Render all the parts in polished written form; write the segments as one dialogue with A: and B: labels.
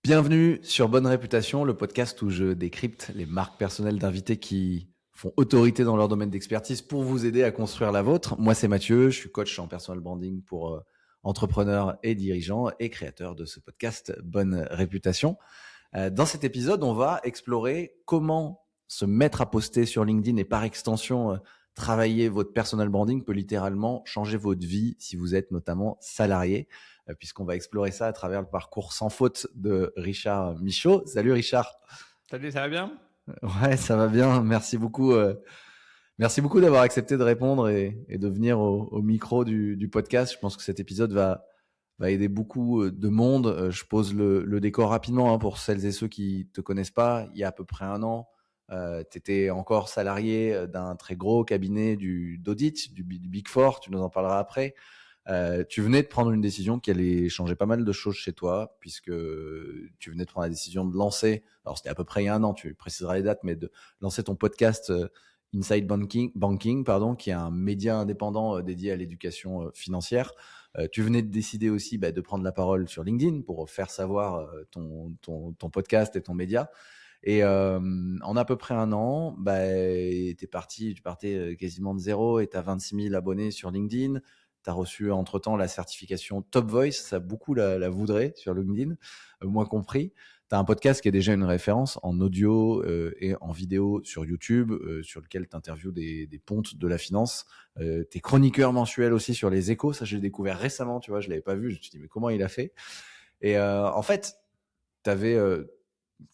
A: Bienvenue sur Bonne Réputation, le podcast où je décrypte les marques personnelles d'invités qui font autorité dans leur domaine d'expertise pour vous aider à construire la vôtre. Moi, c'est Mathieu, je suis coach en personal branding pour entrepreneurs et dirigeants et créateur de ce podcast Bonne Réputation. Dans cet épisode, on va explorer comment se mettre à poster sur LinkedIn et par extension, travailler votre personal branding peut littéralement changer votre vie si vous êtes notamment salarié, puisqu'on va explorer ça à travers le parcours sans faute de Richard Michaud. Salut Richard.
B: Salut, ça va bien?
A: Ouais, ça va bien. Merci beaucoup d'avoir accepté de répondre et de venir au micro du podcast. Je pense que cet épisode va aider beaucoup de monde. Je pose le décor rapidement pour celles et ceux qui te connaissent pas. Il y a à peu près un an, tu étais encore salarié d'un très gros cabinet d'audit, du Big Four. Tu nous en parleras après. Tu venais de prendre une décision qui allait changer pas mal de choses chez toi, puisque tu venais de prendre la décision de lancer, alors c'était à peu près il y a un an, tu préciseras les dates, mais de lancer ton podcast Inside Banking, qui est un média indépendant dédié à l'éducation financière. Tu venais de décider aussi de prendre la parole sur LinkedIn pour faire savoir ton podcast et ton média. Et en à peu près un an, tu partais quasiment de zéro et tu as 26 000 abonnés sur LinkedIn. Tu as reçu entre-temps la certification Top Voice, ça beaucoup la voudrait sur LinkedIn, moins compris. Tu as un podcast qui est déjà une référence en audio et en vidéo sur YouTube, sur lequel tu interviews des pontes de la finance. Tu es chroniqueur mensuel aussi sur les Échos, ça j'ai découvert récemment, tu vois, je ne l'avais pas vu, je me suis dit mais comment il a fait? Et en fait, tu avais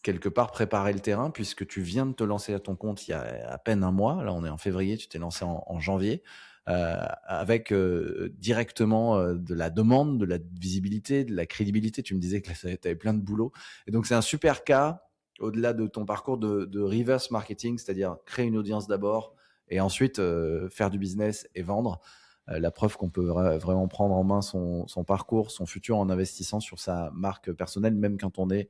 A: quelque part préparé le terrain puisque tu viens de te lancer à ton compte il y a à peine un mois. Là, on est en février, tu t'es lancé en janvier avec directement de la demande, de la visibilité, de la crédibilité. Tu me disais que tu avais plein de boulot. Et donc, c'est un super cas au-delà de ton parcours de reverse marketing, c'est-à-dire créer une audience d'abord et ensuite faire du business et vendre. La preuve qu'on peut vraiment prendre en main son parcours, son futur en investissant sur sa marque personnelle, même quand on est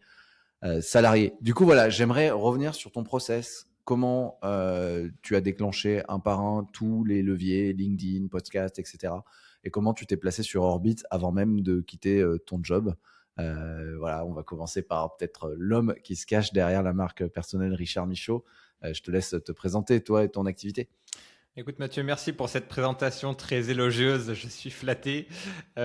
A: salarié. Du coup, voilà, j'aimerais revenir sur ton process. Comment tu as déclenché un par un tous les leviers, LinkedIn, podcast, etc. Et comment tu t'es placé sur Orbit avant même de quitter ton job. Voilà, on va commencer par peut-être l'homme qui se cache derrière la marque personnelle Richard Michaud. Je te laisse te présenter, toi et ton activité.
B: Écoute Mathieu, merci pour cette présentation très élogieuse, je suis flatté et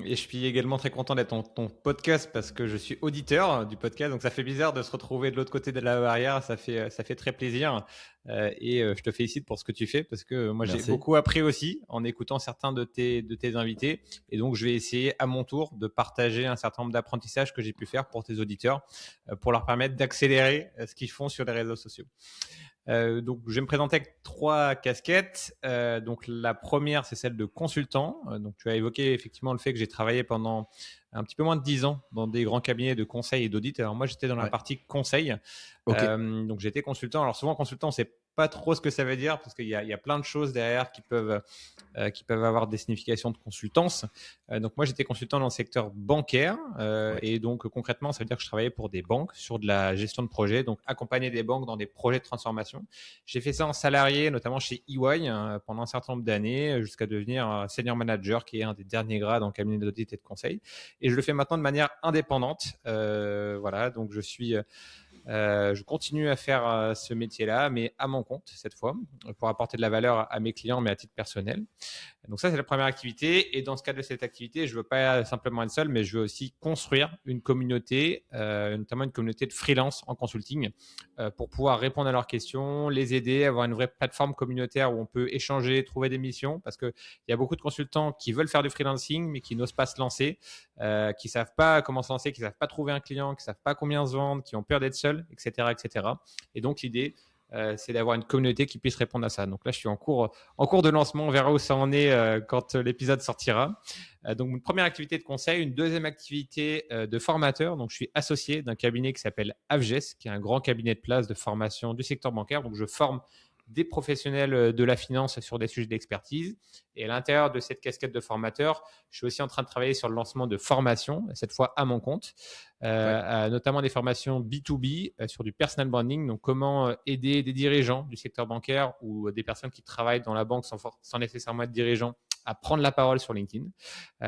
B: je suis également très content d'être dans ton podcast parce que je suis auditeur du podcast, donc ça fait bizarre de se retrouver de l'autre côté de la barrière, ça fait très plaisir et je te félicite pour ce que tu fais parce que moi j'ai
A: Merci.
B: beaucoup appris aussi en écoutant certains de tes invités et donc je vais essayer à mon tour de partager un certain nombre d'apprentissages que j'ai pu faire pour tes auditeurs pour leur permettre d'accélérer ce qu'ils font sur les réseaux sociaux. Donc, je vais me présenter avec 3 casquettes. Donc, la première, c'est celle de consultant. Donc, tu as évoqué effectivement le fait que j'ai travaillé pendant un petit peu moins de 10 ans dans des grands cabinets de conseil et d'audit. Alors, moi, j'étais dans la
A: Ouais.
B: partie conseil.
A: Ok.
B: Donc, j'étais consultant. Alors, souvent, consultant, c'est pas trop ce que ça veut dire parce qu'il y a plein de choses derrière qui peuvent avoir des significations de consultance. Donc moi, j'étais consultant dans le secteur bancaire
A: Ouais.
B: et donc concrètement, ça veut dire que je travaillais pour des banques sur de la gestion de projet, donc accompagner des banques dans des projets de transformation. J'ai fait ça en salarié, notamment chez EY pendant un certain nombre d'années, jusqu'à devenir senior manager, qui est un des derniers grades en cabinet d'audit et de conseil. Et je le fais maintenant de manière indépendante. Voilà, donc je continue à faire ce métier-là, mais à mon compte cette fois, pour apporter de la valeur à mes clients, mais à titre personnel. Donc ça, c'est la première activité. Et dans ce cadre de cette activité, je veux pas simplement être seul, mais je veux aussi construire une communauté, notamment une communauté de freelance en consulting, pour pouvoir répondre à leurs questions, les aider, avoir une vraie plateforme communautaire où on peut échanger, trouver des missions, parce qu'il y a beaucoup de consultants qui veulent faire du freelancing, mais qui n'osent pas se lancer, qui savent pas comment se lancer, qui savent pas trouver un client, qui savent pas combien se vendre, qui ont peur d'être seuls, etc., etc. Et donc l'idée, c'est d'avoir une communauté qui puisse répondre à ça. Donc là, je suis en cours de lancement. On verra où ça en est quand l'épisode sortira. Donc, une première activité de conseil, une deuxième activité de formateur. Donc, je suis associé d'un cabinet qui s'appelle AVGES, qui est un grand cabinet de place de formation du secteur bancaire. Donc, je forme des professionnels de la finance sur des sujets d'expertise. Et à l'intérieur de cette casquette de formateur, je suis aussi en train de travailler sur le lancement de formations, cette fois à mon compte,
A: Ouais.
B: notamment des formations B2B sur du personal branding, donc comment aider des dirigeants du secteur bancaire ou des personnes qui travaillent dans la banque sans nécessairement être dirigeants à prendre la parole sur LinkedIn.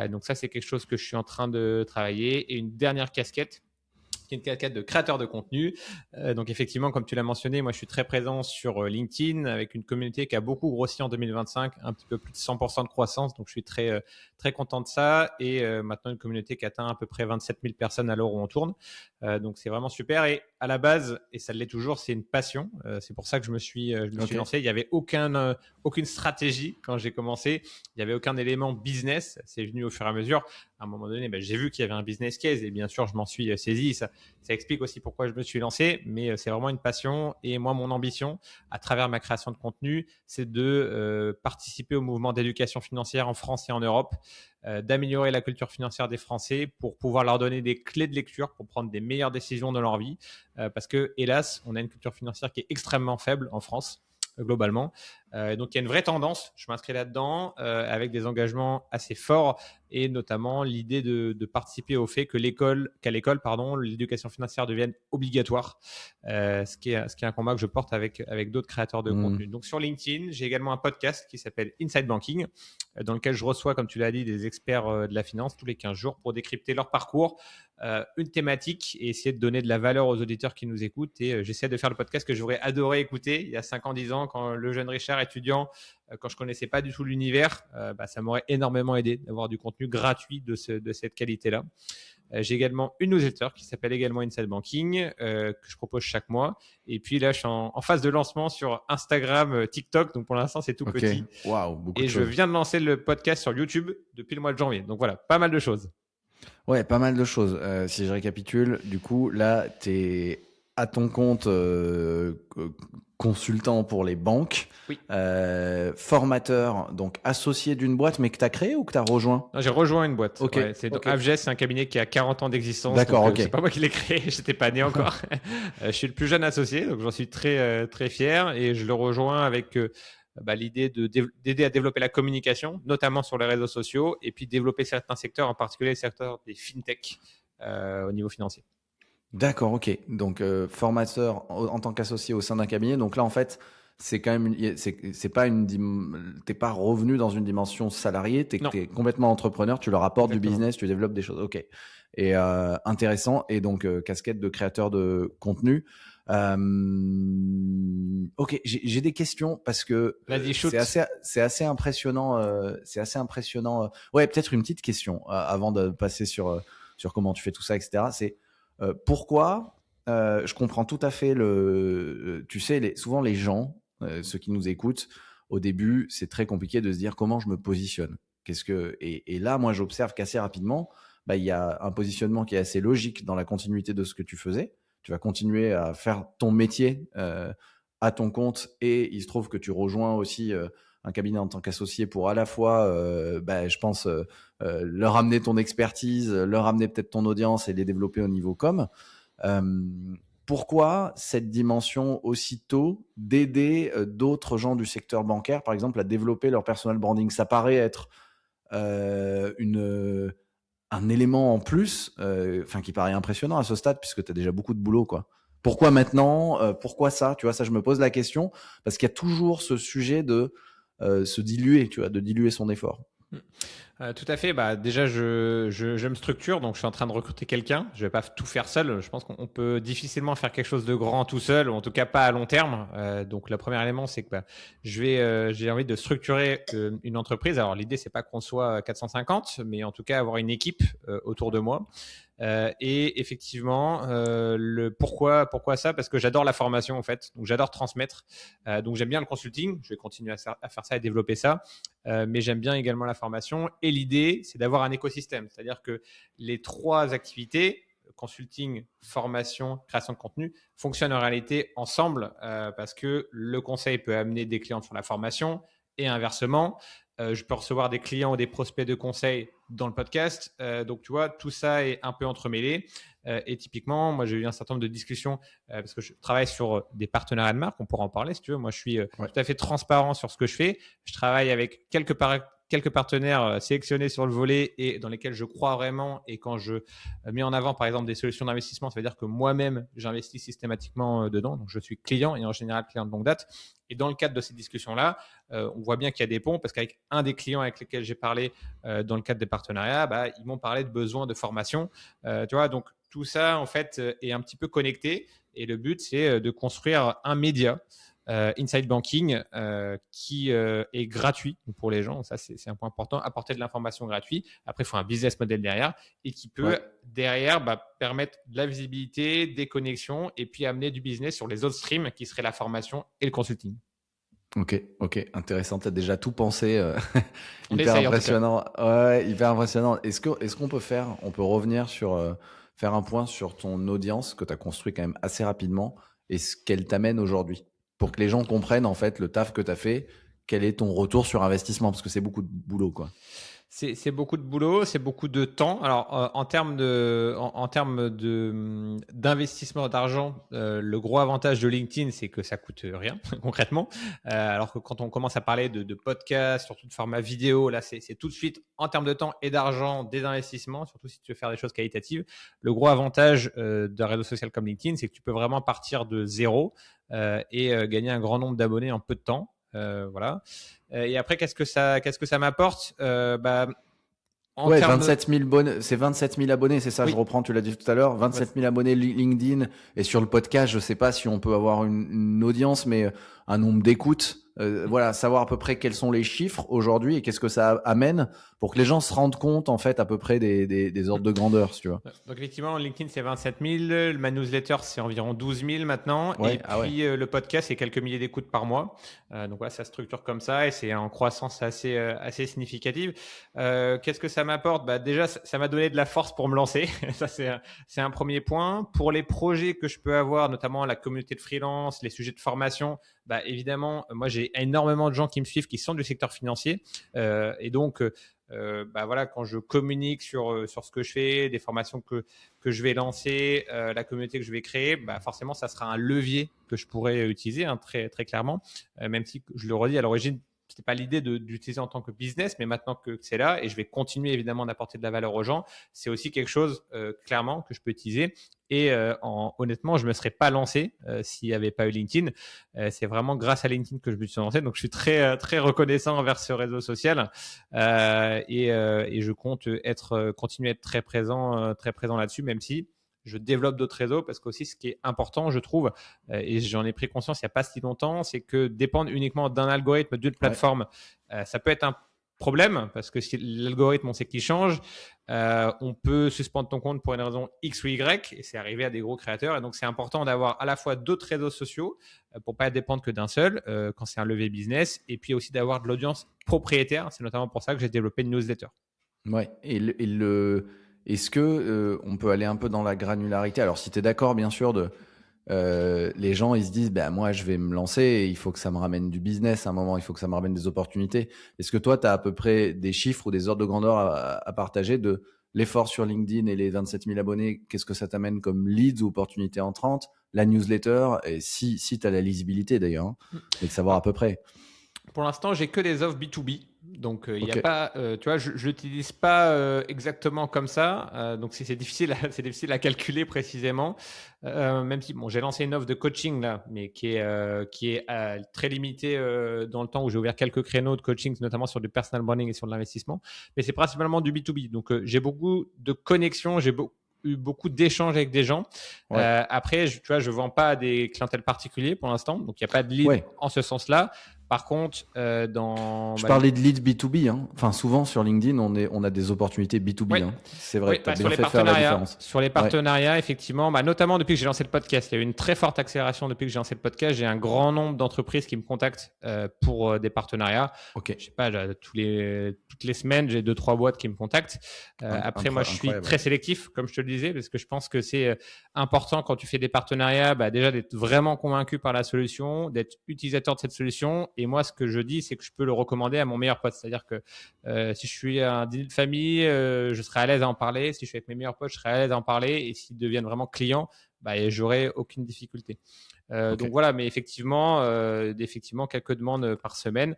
B: Donc ça, c'est quelque chose que je suis en train de travailler. Et une dernière casquette, qui est une casquette de créateur de contenu. Donc effectivement, comme tu l'as mentionné, moi je suis très présent sur LinkedIn avec une communauté qui a beaucoup grossi en 2025, un petit peu plus de 100% de croissance. Donc je suis très, très content de ça. Et maintenant une communauté qui atteint à peu près 27 000 personnes à l'heure où on tourne. Donc c'est vraiment super. Et à la base, et ça l'est toujours, c'est une passion. C'est pour ça que je me suis lancé. Il n'y avait aucune stratégie quand j'ai commencé. Il n'y avait aucun élément business. C'est venu au fur et à mesure. À un moment donné, j'ai vu qu'il y avait un business case et bien sûr, je m'en suis saisi. Ça explique aussi pourquoi je me suis lancé, mais c'est vraiment une passion. Et moi, mon ambition, à travers ma création de contenu, c'est de participer au mouvement d'éducation financière en France et en Europe, d'améliorer la culture financière des Français pour pouvoir leur donner des clés de lecture pour prendre des meilleures décisions dans leur vie. Parce que, hélas, on a une culture financière qui est extrêmement faible en France globalement. Donc, il y a une vraie tendance, je m'inscris là-dedans, avec des engagements assez forts et notamment l'idée de participer au fait qu'à l'école, l'éducation financière devienne obligatoire, ce qui est un combat que je porte avec d'autres créateurs de contenu. Donc, sur LinkedIn, j'ai également un podcast qui s'appelle Inside Banking, dans lequel je reçois, comme tu l'as dit, des experts de la finance tous les 15 jours pour décrypter leur parcours, une thématique et essayer de donner de la valeur aux auditeurs qui nous écoutent. Et j'essaie de faire le podcast que j'aurais adoré écouter il y a 5 ans, 10 ans, quand le jeune Richard étudiant, quand je connaissais pas du tout l'univers, ça m'aurait énormément aidé d'avoir du contenu gratuit de cette qualité-là. J'ai également une newsletter qui s'appelle également Inside Banking, que je propose chaque mois. Et puis là, je suis en phase de lancement sur Instagram, TikTok. Donc pour l'instant, c'est tout petit.
A: Wow, beaucoup
B: et
A: de
B: je
A: choses.
B: viens de lancer le podcast sur YouTube depuis le mois de janvier. Donc voilà, pas mal de choses.
A: Ouais, pas mal de choses. Si je récapitule, du coup, là, tu es à ton compte consultant pour les banques,
B: Oui.
A: Formateur, donc associé d'une boîte, mais que tu as créé ou que tu as rejoint?
B: Non, j'ai rejoint une boîte.
A: Ok.
B: Ouais, Avges, c'est un cabinet qui a 40 ans d'existence.
A: D'accord,
B: donc,
A: ok.
B: C'est pas moi qui l'ai créé, j'étais pas né encore. Je suis le plus jeune associé, donc j'en suis très, très fier. Et je le rejoins avec l'idée d'aider à développer la communication, notamment sur les réseaux sociaux, et puis développer certains secteurs, en particulier le secteur des fintech au niveau financier.
A: D'accord, ok. Donc formateur en tant qu'associé au sein d'un cabinet. Donc là, en fait, c'est quand même c'est pas t'es pas revenu dans une dimension salariée. T'es complètement entrepreneur. Tu leur apportes du business, tu développes des choses. Ok. Et intéressant. Et donc casquette de créateur de contenu. Ok, j'ai des questions parce que c'est assez impressionnant. C'est assez impressionnant. Ouais, peut-être une petite question avant de passer sur comment tu fais tout ça, etc. C'est pourquoi je comprends tout à fait tu sais, souvent les gens, ceux qui nous écoutent, au début, c'est très compliqué de se dire comment je me positionne. Et là, moi, j'observe qu'assez rapidement, il y a un positionnement qui est assez logique dans la continuité de ce que tu faisais. Tu vas continuer à faire ton métier à ton compte et il se trouve que tu rejoins aussi un cabinet en tant qu'associé pour à la fois, je pense, leur amener ton expertise, leur amener peut-être ton audience et les développer au niveau com. Pourquoi cette dimension aussitôt d'aider d'autres gens du secteur bancaire, par exemple, à développer leur personal branding? Ça paraît être un élément en plus, qui paraît impressionnant à ce stade, puisque tu as déjà beaucoup de boulot, quoi. Pourquoi maintenant? Pourquoi ça? Tu vois, ça, je me pose la question, parce qu'il y a toujours ce sujet de se diluer, tu vois, de diluer son effort.
B: Tout à fait. Déjà, je me structure, donc je suis en train de recruter quelqu'un. Je vais pas tout faire seul. Je pense qu'on peut difficilement faire quelque chose de grand tout seul, ou en tout cas pas à long terme. Donc, le premier élément, c'est que j'ai envie de structurer une entreprise. Alors, l'idée, c'est pas qu'on soit 450, mais en tout cas avoir une équipe autour de moi. Et effectivement, pourquoi ça? Parce que j'adore la formation en fait, donc j'adore transmettre. Donc j'aime bien le consulting, je vais continuer à faire ça et développer ça, mais j'aime bien également la formation. Et l'idée, c'est d'avoir un écosystème, c'est-à-dire que les 3 activités, consulting, formation, création de contenu, fonctionnent en réalité ensemble parce que le conseil peut amener des clients sur la formation et inversement. Je peux recevoir des clients ou des prospects de conseil dans le podcast. Donc, tu vois, tout ça est un peu entremêlé. Et typiquement, moi, j'ai eu un certain nombre de discussions parce que je travaille sur des partenariats de marque. On pourra en parler si tu veux. Moi, je suis tout à fait transparent sur ce que je fais. Je travaille avec quelques partenaires sélectionnés sur le volet et dans lesquels je crois vraiment. Et quand je mets en avant, par exemple, des solutions d'investissement, ça veut dire que moi-même, j'investis systématiquement dedans. Donc, je suis client et en général client de longue date. Et dans le cadre de ces discussions-là, on voit bien qu'il y a des ponts parce qu'avec un des clients avec lesquels j'ai parlé dans le cadre des partenariats, ils m'ont parlé de besoins de formation. Tu vois, donc tout ça en fait est un petit peu connecté. Et le but, c'est de construire un média. Inside Banking qui est gratuit pour les gens, ça c'est un point important, apporter de l'information gratuite. Après, il faut un business model derrière et qui peut derrière permettre de la visibilité, des connexions et puis amener du business sur les autres streams qui seraient la formation et le consulting.
A: Ok, intéressant. Tu as déjà tout pensé. Hyper impressionnant. Ouais, hyper impressionnant. Est-ce qu'on peut revenir sur, faire un point sur ton audience que tu as construit quand même assez rapidement et ce qu'elle t'amène aujourd'hui pour que les gens comprennent en fait le taf que tu as fait, quel est ton retour sur investissement parce que c'est beaucoup de boulot, quoi.
B: C'est beaucoup de boulot, c'est beaucoup de temps. Alors, en termes d'investissement d'argent, le gros avantage de LinkedIn, c'est que ça coûte rien concrètement. Alors que quand on commence à parler de podcasts, surtout de format vidéo, là, c'est tout de suite en termes de temps et d'argent des investissements, surtout si tu veux faire des choses qualitatives. Le gros avantage d'un réseau social comme LinkedIn, c'est que tu peux vraiment partir de zéro et gagner un grand nombre d'abonnés en peu de temps. Voilà. Et après, qu'est-ce que ça m'apporte
A: 27 000 c'est 27 000 abonnés, c'est ça,
B: oui.
A: Je reprends, tu l'as dit tout à l'heure, 27 000 abonnés LinkedIn, et sur le podcast, je sais pas si on peut avoir une audience, mais un nombre d'écoutes. Voilà, savoir à peu près quels sont les chiffres aujourd'hui et qu'est-ce que ça amène pour que les gens se rendent compte en fait à peu près des ordres de grandeur, si tu vois.
B: Donc effectivement, LinkedIn c'est 27 000, ma newsletter c'est environ 12 000 maintenant, et puis le podcast c'est quelques milliers d'écoutes par mois. Donc voilà, ça structure comme ça et c'est en croissance assez significative. Qu'est-ce que ça m'apporte ? Déjà, ça m'a donné de la force pour me lancer. Ça c'est un premier point. Pour les projets que je peux avoir, notamment la communauté de freelance, les sujets de formation, évidemment, moi j'ai énormément de gens qui me suivent qui sont du secteur financier et donc voilà, quand je communique sur ce que je fais, des formations que je vais lancer, la communauté que je vais créer, forcément ça sera un levier que je pourrais utiliser très très clairement, même si je le redis à l'origine c'était pas l'idée d'utiliser en tant que business, mais maintenant que c'est là et je vais continuer évidemment d'apporter de la valeur aux gens, c'est aussi quelque chose clairement que je peux utiliser. Et honnêtement, je me serais pas lancé s'il n'y avait pas eu LinkedIn. C'est vraiment grâce à LinkedIn que je me suis lancé. Donc, je suis très très reconnaissant envers ce réseau social et je compte continuer à être très présent là-dessus, même si je développe d'autres réseaux parce qu'aussi ce qui est important, je trouve, et j'en ai pris conscience il n'y a pas si longtemps, c'est que dépendre uniquement d'un algorithme, d'une plateforme, ça peut être un problème parce que si l'algorithme, on sait qu'il change, on peut suspendre ton compte pour une raison X ou Y et c'est arrivé à des gros créateurs. Et donc, c'est important d'avoir à la fois d'autres réseaux sociaux pour pas dépendre que d'un seul quand c'est un levier business et puis aussi d'avoir de l'audience propriétaire. C'est notamment pour ça que j'ai développé une newsletter.
A: Ouais, est-ce que on peut aller un peu dans la granularité? Alors, si tu es d'accord, bien sûr, les gens, ils se disent, moi, je vais me lancer et il faut que ça me ramène du business à un moment, il faut que ça me ramène des opportunités. Est-ce que toi, tu as à peu près des chiffres ou des ordres de grandeur à partager de l'effort sur LinkedIn et les 27 000 abonnés? Qu'est-ce que ça t'amène comme leads ou opportunités entrantes? La newsletter, et si tu as la lisibilité d'ailleurs, et de savoir à peu près.
B: Pour l'instant, j'ai que des offres B2B. Donc, il n'y a pas, tu vois, je l'utilise pas exactement comme ça. Donc, c'est difficile à calculer précisément. Même si, j'ai lancé une offre de coaching là, mais qui est très limitée dans le temps où j'ai ouvert quelques créneaux de coaching, notamment sur du personal branding et sur de l'investissement. Mais c'est principalement du B2B. Donc, j'ai beaucoup de connexions, j'ai eu beaucoup d'échanges avec des gens. Après, tu vois, je vends pas à des clientèles particuliers pour l'instant. Donc, il n'y a pas de lead en ce sens-là. Par contre,
A: je parlais de lead B2B. Enfin, souvent sur LinkedIn, on a des opportunités B2B. C'est vrai. Tu as bien fait faire la différence.
B: Sur les partenariats, effectivement, notamment depuis que j'ai lancé le podcast, il y a eu une très forte accélération depuis que j'ai lancé le podcast. J'ai un grand nombre d'entreprises qui me contactent pour des partenariats. Je sais pas, toutes les semaines, j'ai 2-3 boîtes qui me contactent. Après, moi, je suis très sélectif, comme je te le disais, parce que je pense que c'est important quand tu fais des partenariats, déjà d'être vraiment convaincu par la solution, d'être utilisateur de cette solution. Et moi, ce que je dis, c'est que je peux le recommander à mon meilleur pote. C'est-à-dire que si je suis à un dîner de famille, je serai à l'aise à en parler. Si je suis avec mes meilleurs potes, je serai à l'aise à en parler. Et s'ils deviennent vraiment clients, j'aurai aucune difficulté. Donc voilà, mais effectivement, quelques demandes par semaine.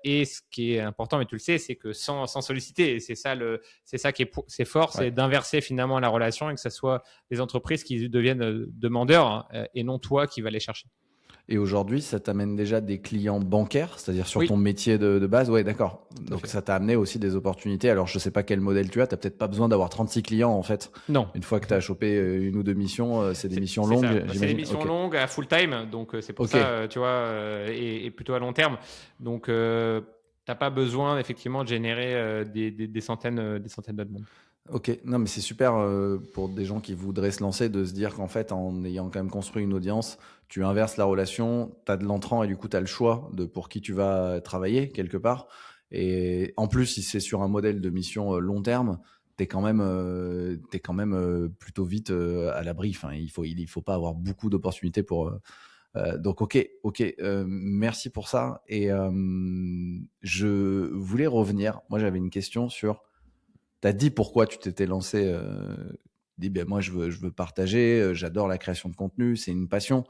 B: Et ce qui est important, mais tu le sais, c'est que sans solliciter, c'est ça qui est fort, c'est d'inverser finalement la relation et que ce soit les entreprises qui deviennent demandeurs et non toi qui vas les chercher.
A: Et aujourd'hui, ça t'amène déjà des clients bancaires, c'est-à-dire sur
B: Oui,
A: ton métier de base? Ouais, d'accord.
B: tout à
A: Donc,
B: fait.
A: ça t'a amené aussi des opportunités. Alors, je sais pas quel modèle tu as. Tu peut-être pas besoin d'avoir 36 clients, en fait.
B: Non.
A: Une fois que tu as chopé une ou deux missions, c'est des missions
B: C'est ça.
A: longues,
B: C'est des
A: j'imagine.
B: missions
A: Ok.
B: longues à full time, donc c'est pour
A: Ok.
B: ça, tu vois, et plutôt à long terme. Donc, t'as pas besoin effectivement de générer des centaines de demandes.
A: Ok, non mais c'est super pour des gens qui voudraient se lancer de se dire qu'en fait en ayant quand même construit une audience, tu inverses la relation, tu as de l'entrant et du coup tu as le choix de pour qui tu vas travailler quelque part. Et en plus, si c'est sur un modèle de mission long terme, t'es quand même plutôt vite à l'abri. Enfin, il faut pas avoir beaucoup d'opportunités pour. Donc merci pour ça. Et je voulais revenir. Moi, j'avais une question sur tu as dit pourquoi tu t'étais lancé. Dit, ben, moi, je veux partager, j'adore la création de contenu, c'est une passion.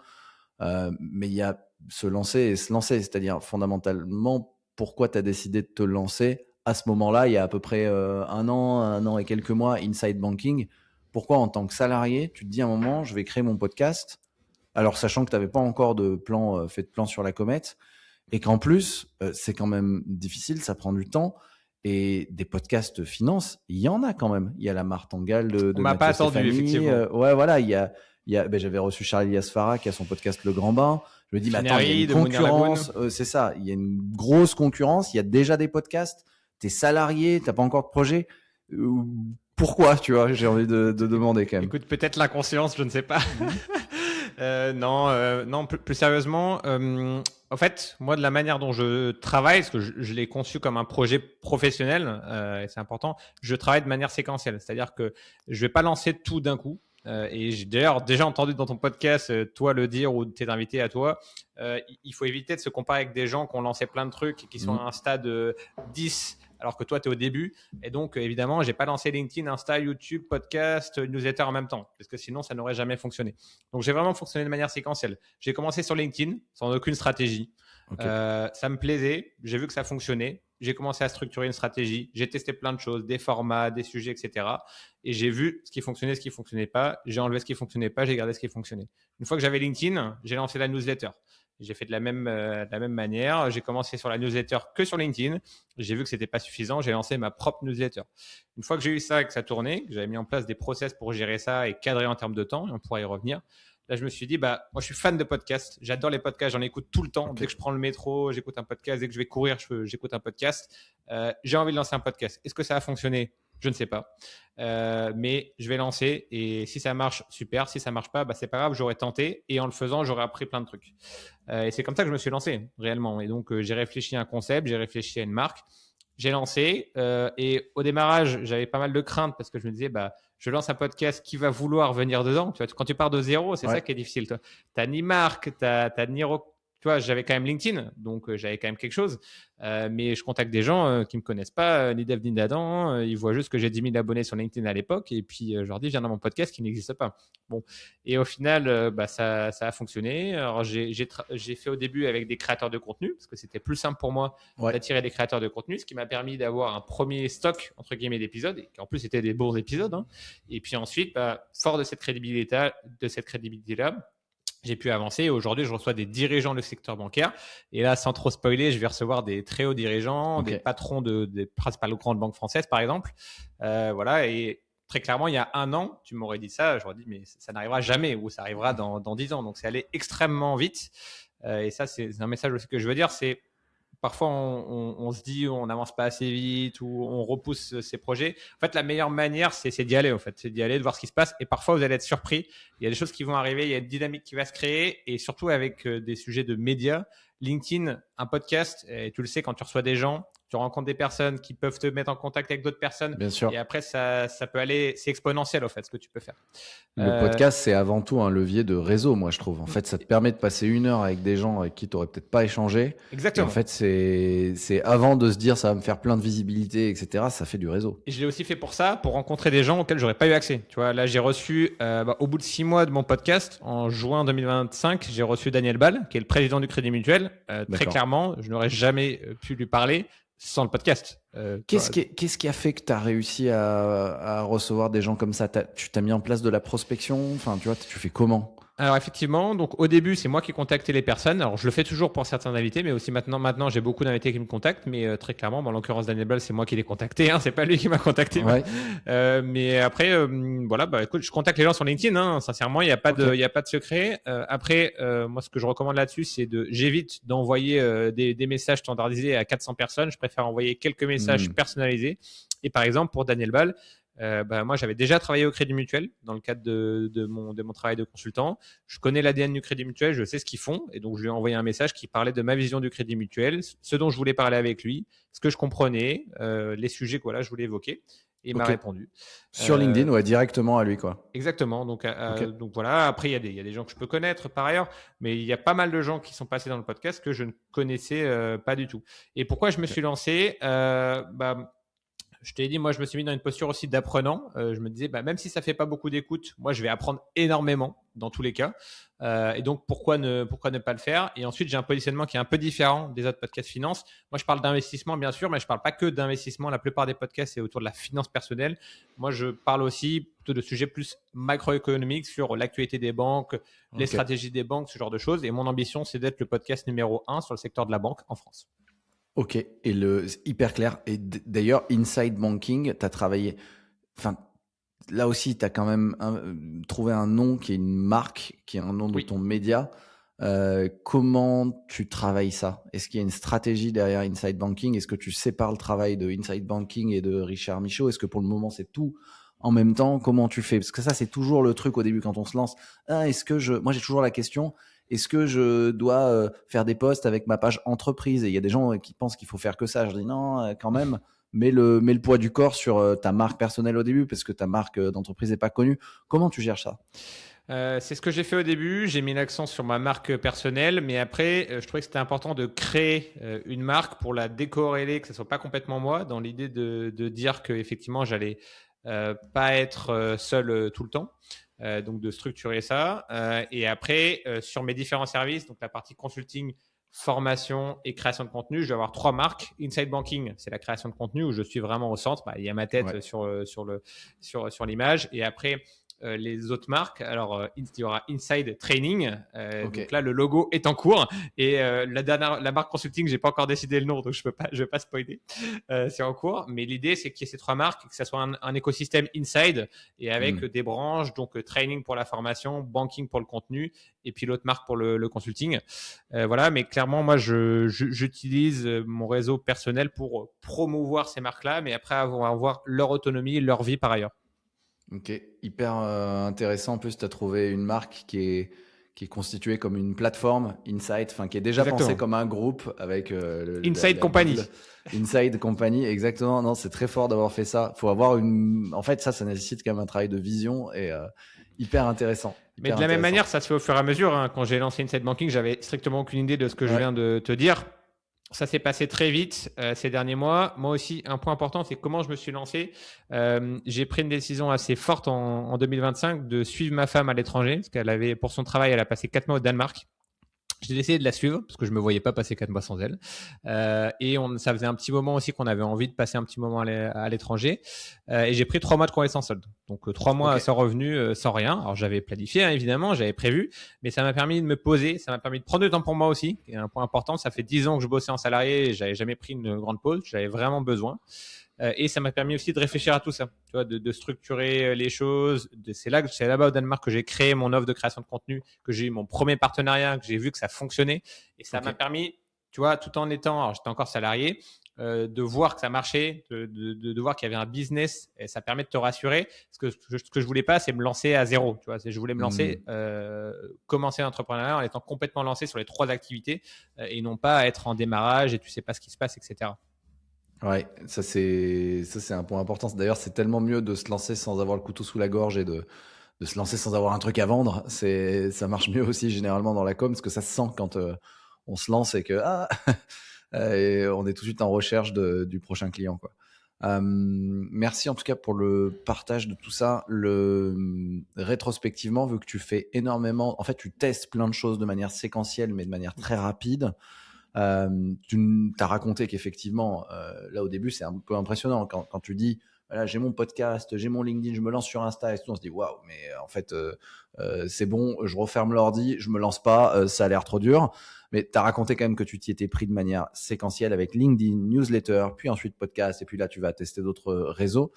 A: Mais il y a se lancer et se lancer. C'est-à-dire, fondamentalement, pourquoi tu as décidé de te lancer à ce moment-là, il y a à peu près un an et quelques mois, Inside Banking. Pourquoi, en tant que salarié, tu te dis à un moment, je vais créer mon podcast, alors sachant que tu n'avais pas encore de plan, fait de plan sur la comète, et qu'en plus, c'est quand même difficile, ça prend du temps. Et des podcasts finance, il y en a quand même. Il y a la martingale
B: On
A: de
B: m'a pas
A: Mathieu
B: attendu,
A: Stéphanie.
B: effectivement.
A: Ouais, voilà. Ben, j'avais reçu Charles Elias Farah qui a son podcast Le Grand Bain. Je me dis, mais attends, il y a une
B: Finary de Mounir Lagoon.
A: concurrence. C'est ça. Il y a une grosse concurrence. Il y a déjà des podcasts. T'es salarié, t'as pas encore de projet. Euh, Pourquoi, tu vois, j'ai envie de demander quand même.
B: Écoute, peut-être l'inconscience, je ne sais pas.
A: Mhm.
B: Non, plus sérieusement, en fait, moi, de la manière dont je travaille, parce que je l'ai conçu comme un projet professionnel, et c'est important, je travaille de manière séquentielle. C'est-à-dire que je vais pas lancer tout d'un coup. Et j'ai d'ailleurs déjà entendu dans ton podcast, toi le dire ou tes invités à toi, il faut éviter de se comparer avec des gens qui ont lancé plein de trucs et qui sont à un stade 10 alors que toi, tu es au début. Et donc, évidemment, j'ai pas lancé LinkedIn, Insta, YouTube, podcast, newsletter en même temps, parce que sinon, ça n'aurait jamais fonctionné. Donc, j'ai vraiment fonctionné de manière séquentielle. J'ai commencé sur LinkedIn, sans aucune stratégie.
A: Ok.
B: Ça me plaisait, j'ai vu que ça fonctionnait. J'ai commencé à structurer une stratégie. J'ai testé plein de choses, des formats, des sujets, etc. Et j'ai vu ce qui fonctionnait, ce qui fonctionnait pas. J'ai enlevé ce qui fonctionnait pas, j'ai gardé ce qui fonctionnait. Une fois que j'avais LinkedIn, j'ai lancé la newsletter. J'ai fait de la même manière. J'ai commencé sur la newsletter que sur LinkedIn. J'ai vu que c'était pas suffisant. J'ai lancé ma propre newsletter. Une fois que j'ai eu ça et que ça tournait, que j'avais mis en place des process pour gérer ça et cadrer en termes de temps, et on pourra y revenir. Là, je me suis dit, bah, moi, je suis fan de podcasts. J'adore les podcasts. J'en écoute tout le temps.
A: Ok.
B: Dès que je prends le métro, j'écoute un podcast. Dès que je vais courir, j'écoute un podcast. J'ai envie de lancer un podcast. Est-ce que ça a fonctionné? Je ne sais pas. Mais je vais lancer et si ça marche, super. Si ça marche pas, bah, c'est pas grave, j'aurais tenté et en le faisant, j'aurais appris plein de trucs. Et c'est comme ça que je me suis lancé réellement. Et donc, j'ai réfléchi à un concept, j'ai réfléchi à une marque, j'ai lancé et au démarrage, j'avais pas mal de craintes parce que je me disais, bah, je lance un podcast qui va vouloir venir dedans. Tu vois, quand tu pars de zéro, c'est
A: Ouais.
B: ça qui est difficile. Tu n'as ni marque, tu n'as ni tu vois, j'avais quand même LinkedIn, donc j'avais quand même quelque chose. Mais je contacte des gens qui me connaissent pas, ni Dev ni d'Adam. Ils voient juste que j'ai 10 000 abonnés sur LinkedIn à l'époque. Et puis, je leur dis, viens dans mon podcast qui n'existe pas. Bon. Et au final, bah, ça a fonctionné. Alors, j'ai fait au début avec des créateurs de contenu, parce que c'était plus simple pour moi
A: Ouais.
B: d'attirer des créateurs de contenu, ce qui m'a permis d'avoir un premier stock, entre guillemets, d'épisodes, et qui en plus c'était des bons épisodes. Hein. Et puis ensuite, bah, fort de cette crédibilité-là, j'ai pu avancer. Aujourd'hui, je reçois des dirigeants du secteur bancaire. Et là, sans trop spoiler, je vais recevoir des très hauts dirigeants,
A: Ok.
B: des patrons des principales grandes banques françaises, par exemple. Voilà. Et très clairement, il y a un an, tu m'aurais dit ça, j'aurais dit, mais ça n'arrivera jamais ou ça arrivera dans 10 ans. Donc, c'est allé extrêmement vite. Et ça, c'est un message aussi que je veux dire, c'est parfois on se dit on n'avance pas assez vite ou on repousse ses projets. En fait, la meilleure manière, c'est d'y aller. En fait, c'est d'y aller, de voir ce qui se passe. Et parfois, vous allez être surpris. Il y a des choses qui vont arriver, il y a une dynamique qui va se créer. Et surtout avec des sujets de médias, LinkedIn, un podcast, et tu le sais, quand tu reçois des gens, tu rencontres des personnes qui peuvent te mettre en contact avec d'autres personnes.
A: Bien sûr.
B: Et après, ça peut aller, c'est exponentiel, en fait, ce que tu peux faire.
A: Le podcast, c'est avant tout un levier de réseau, moi, je trouve. En fait, ça te permet de passer 1 heure avec des gens avec qui tu n'aurais peut-être pas échangé.
B: Exactement.
A: Et en fait, c'est avant de se dire ça va me faire plein de visibilité, etc. Ça fait du réseau.
B: Et je l'ai aussi fait pour ça, pour rencontrer des gens auxquels j'aurais pas eu accès. Tu vois, là, j'ai reçu, au bout de 6 mois de mon podcast, en juin 2025, j'ai reçu Daniel Ball, qui est le président du Crédit Mutuel. Très clairement, je n'aurais jamais pu lui parler sans le podcast.
A: Qu'est-ce qui a fait que tu as réussi à recevoir des gens comme ça? Tu t'as mis en place de la prospection? Enfin, tu vois, tu fais comment?
B: Alors effectivement, donc au début, c'est moi qui contactais les personnes. Alors je le fais toujours pour certains invités, mais aussi maintenant j'ai beaucoup d'invités qui me contactent, mais très clairement, en l'occurrence Daniel Ball, c'est moi qui l'ai contacté, hein, c'est pas lui qui m'a contacté.
A: Ouais.
B: Mais après, voilà, bah écoute, je contacte les gens sur LinkedIn, hein, sincèrement, il n'y a pas de, il y a pas de secret. Après, moi, ce que je recommande là-dessus, c'est j'évite d'envoyer des messages standardisés à 400 personnes. Je préfère envoyer quelques messages personnalisés. Et par exemple, pour Daniel Ball, moi, j'avais déjà travaillé au Crédit Mutuel dans le cadre de mon travail de consultant. Je connais l'ADN du Crédit Mutuel, je sais ce qu'ils font. Et donc, je lui ai envoyé un message qui parlait de ma vision du Crédit Mutuel, ce dont je voulais parler avec lui, ce que je comprenais, les sujets que voilà, je voulais évoquer. Et il m'a répondu.
A: Sur LinkedIn, ouais, directement à lui, quoi.
B: Exactement. Donc voilà. Après, il y a des gens que je peux connaître par ailleurs, mais il y a pas mal de gens qui sont passés dans le podcast que je ne connaissais pas du tout. Et pourquoi je me suis lancé je t'ai dit, moi, je me suis mis dans une posture aussi d'apprenant. Je me disais, même si ça fait pas beaucoup d'écoute, moi, je vais apprendre énormément dans tous les cas. Et donc, pourquoi ne pas le faire? Et ensuite, j'ai un positionnement qui est un peu différent des autres podcasts finance. Moi, je parle d'investissement, bien sûr, mais je parle pas que d'investissement. La plupart des podcasts, c'est autour de la finance personnelle. Moi, je parle aussi plutôt de sujets plus macroéconomiques sur l'actualité des banques, les stratégies des banques, ce genre de choses. Et mon ambition, c'est d'être le podcast numéro 1 sur le secteur de la banque en France.
A: Ok, et c'est hyper clair. Et d'ailleurs, Inside Banking, tu as travaillé. Enfin, là aussi, tu as quand même trouvé un nom qui est une marque, qui est un nom de ton média. Comment tu travailles ça? Est-ce qu'il y a une stratégie derrière Inside Banking? Est-ce que tu sépares le travail de Inside Banking et de Richard Michaud? Est-ce que pour le moment, c'est tout en même temps? Comment tu fais? Parce que ça, c'est toujours le truc au début quand on se lance. Moi, j'ai toujours la question. Est-ce que je dois faire des posts avec ma page entreprise? Et il y a des gens qui pensent qu'il faut faire que ça. Je dis non, quand même, mets le poids du corps sur ta marque personnelle au début parce que ta marque d'entreprise n'est pas connue. Comment tu gères ça?
B: C'est ce que j'ai fait au début. J'ai mis l'accent sur ma marque personnelle, mais après, je trouvais que c'était important de créer une marque pour la décorréler, que ce soit pas complètement moi, dans l'idée de dire que effectivement, j'allais pas être seul tout le temps. Donc de structurer ça. Et après, sur mes différents services, donc la partie consulting, formation et création de contenu, je vais avoir 3 marques. Inside Banking, c'est la création de contenu où je suis vraiment au centre. Il y a ma tête sur l'image. Et après, les autres marques, alors il y aura Inside Training. Donc là, le logo est en cours. Et la marque consulting, j'ai pas encore décidé le nom, donc je vais pas spoiler. C'est en cours. Mais l'idée, c'est qu'il y ait ces 3 marques, que ça soit un écosystème inside et avec des branches, donc training pour la formation, banking pour le contenu, et puis l'autre marque pour le consulting. Voilà. Mais clairement, moi, j'utilise mon réseau personnel pour promouvoir ces marques-là, mais après avoir leur autonomie, leur vie par ailleurs.
A: Ok, hyper intéressant. En plus, tu as trouvé une marque qui est constituée comme une plateforme, Inside, qui est déjà pensée comme un groupe avec
B: Inside Company.
A: Inside Company, exactement. Non, c'est très fort d'avoir fait ça. Faut avoir en fait, ça nécessite quand même un travail de vision et hyper intéressant.
B: Mais de la même manière, ça se fait au fur et à mesure. Hein. Quand j'ai lancé Inside Banking, j'avais strictement aucune idée de ce que je viens de te dire. Ça s'est passé très vite ces derniers mois. Moi aussi, un point important, c'est comment je me suis lancé. J'ai pris une décision assez forte en 2025 de suivre ma femme à l'étranger, parce qu'elle avait, pour son travail, elle a passé 4 mois au Danemark. J'ai décidé de la suivre parce que je me voyais pas passer 4 mois sans elle. Et ça faisait un petit moment aussi qu'on avait envie de passer un petit moment à l'étranger. Et j'ai pris 3 mois de congé sans solde. Donc 3 mois sans revenu, sans rien. Alors j'avais planifié, hein, évidemment, j'avais prévu, mais ça m'a permis de me poser, ça m'a permis de prendre du temps pour moi aussi. Et un point important, ça fait 10 ans que je bossais en salarié et j'avais jamais pris une grande pause. J'avais vraiment besoin. Et ça m'a permis aussi de réfléchir à tout ça, tu vois, de structurer les choses. C'est là-bas au Danemark que j'ai créé mon offre de création de contenu, que j'ai eu mon premier partenariat, que j'ai vu que ça fonctionnait. Et ça m'a permis, tu vois, tout en étant, alors j'étais encore salarié, de voir que ça marchait, de voir qu'il y avait un business. Et ça permet de te rassurer. Parce que ce que je voulais pas, c'est me lancer à zéro. Tu vois, je voulais me lancer, commencer l'entrepreneuriat en étant complètement lancé sur les 3 activités et non pas être en démarrage et tu sais pas ce qui se passe, etc.
A: Ouais, ça c'est un point important. D'ailleurs, c'est tellement mieux de se lancer sans avoir le couteau sous la gorge et de se lancer sans avoir un truc à vendre. Ça marche mieux aussi généralement dans la com parce que ça se sent quand on se lance et que et on est tout de suite en recherche du prochain client, quoi. Merci en tout cas pour le partage de tout ça. Rétrospectivement, vu que tu fais énormément, en fait, tu testes plein de choses de manière séquentielle, mais de manière très rapide. Tu t'as raconté qu'effectivement, là au début, c'est un peu impressionnant quand tu dis Là, j'ai mon podcast, j'ai mon LinkedIn, je me lance sur Insta et tout. On se dit waouh, mais en fait, c'est bon, je referme l'ordi, je me lance pas, ça a l'air trop dur. Mais tu as raconté quand même que tu t'y étais pris de manière séquentielle avec LinkedIn, newsletter, puis ensuite podcast, et puis là, tu vas tester d'autres réseaux.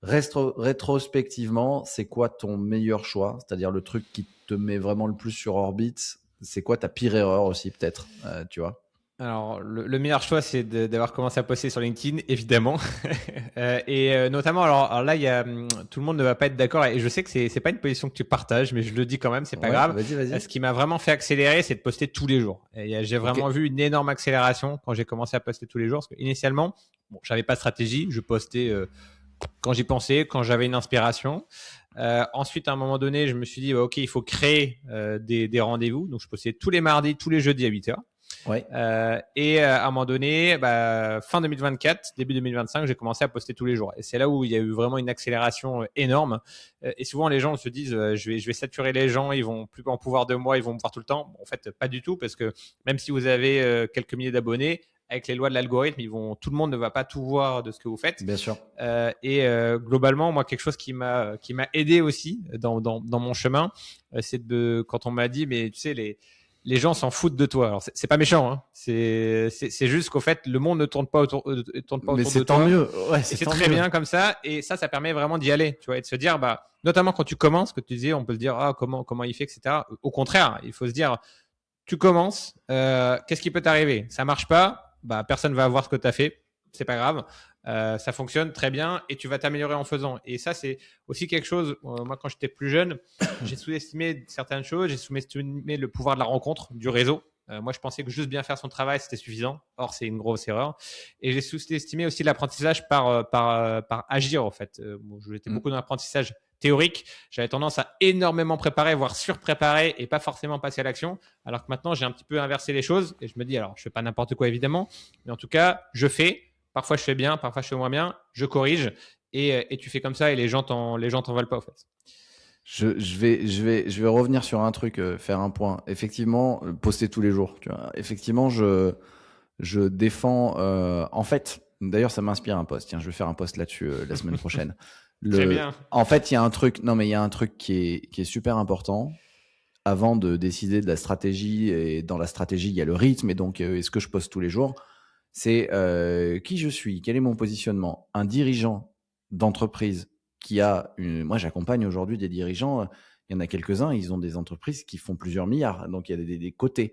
A: Rétrospectivement, c'est quoi ton meilleur choix? C'est-à-dire le truc qui te met vraiment le plus sur orbite? C'est quoi ta pire erreur aussi, peut-être, tu vois?
B: Alors, le meilleur choix, c'est d'avoir commencé à poster sur LinkedIn, évidemment. Notamment, alors là, tout le monde ne va pas être d'accord. Et je sais que c'est pas une position que tu partages, mais je le dis quand même, c'est pas grave.
A: Vas-y.
B: Ce qui m'a vraiment fait accélérer, c'est de poster tous les jours. Et j'ai vraiment vu une énorme accélération quand j'ai commencé à poster tous les jours. Parce qu'initialement, bon, j'avais pas de stratégie. Je postais quand j'y pensais, quand j'avais une inspiration. Ensuite, à un moment donné, je me suis dit, OK, il faut créer des rendez-vous. Donc, je postais tous les mardis, tous les jeudis à 8h.
A: Ouais.
B: À un moment donné, fin 2024, début 2025, j'ai commencé à poster tous les jours. Et c'est là où il y a eu vraiment une accélération énorme. Et souvent, les gens se disent, je vais saturer les gens, ils vont plus en pouvoir de moi, ils vont me voir tout le temps. Bon, en fait, pas du tout, parce que même si vous avez quelques milliers d'abonnés, avec les lois de l'algorithme, tout le monde ne va pas tout voir de ce que vous faites.
A: Bien sûr.
B: Globalement, moi, quelque chose qui m'a aidé aussi dans mon chemin, c'est quand on m'a dit, mais tu sais, les gens s'en foutent de toi. Alors, c'est pas méchant, hein. C'est juste qu'au fait, le monde ne tourne pas autour de toi.
A: Mais c'est tant mieux. Ouais,
B: c'est très bien comme ça. Et ça permet vraiment d'y aller, tu vois, et de se dire, notamment quand tu commences, que tu disais, on peut se dire, comment il fait, etc. Au contraire, il faut se dire, tu commences, qu'est-ce qui peut t'arriver? Ça marche pas, personne va voir ce que tu as fait. C'est pas grave. Ça fonctionne très bien et tu vas t'améliorer en faisant. Et ça, c'est aussi quelque chose, moi, quand j'étais plus jeune, j'ai sous-estimé certaines choses, j'ai sous-estimé le pouvoir de la rencontre, du réseau. Moi, je pensais que juste bien faire son travail, c'était suffisant. Or, c'est une grosse erreur. Et j'ai sous-estimé aussi l'apprentissage par agir, en fait. J'étais beaucoup dans l'apprentissage théorique. J'avais tendance à énormément préparer, voire surpréparer et pas forcément passer à l'action. Alors que maintenant, j'ai un petit peu inversé les choses et je me dis, alors, je fais pas n'importe quoi, évidemment, mais en tout cas, je fais. Parfois, je fais bien, parfois, je fais moins bien. Je corrige et tu fais comme ça et les gens t'en veulent pas, en fait.
A: Je vais revenir sur un truc, faire un point. Effectivement, poster tous les jours. Tu vois. Effectivement, je défends. En fait, d'ailleurs, ça m'inspire un post. Tiens, je vais faire un post là-dessus la semaine prochaine.
B: Très bien.
A: En fait, il y a un truc. Non, mais il y a un truc qui est super important. Avant de décider de la stratégie, et dans la stratégie, il y a le rythme. Et donc, est-ce que je poste tous les jours? C'est qui je suis, quel est mon positionnement. Un dirigeant d'entreprise qui a moi j'accompagne aujourd'hui des dirigeants, il y en a quelques-uns, ils ont des entreprises qui font plusieurs milliards, donc il y a des côtés.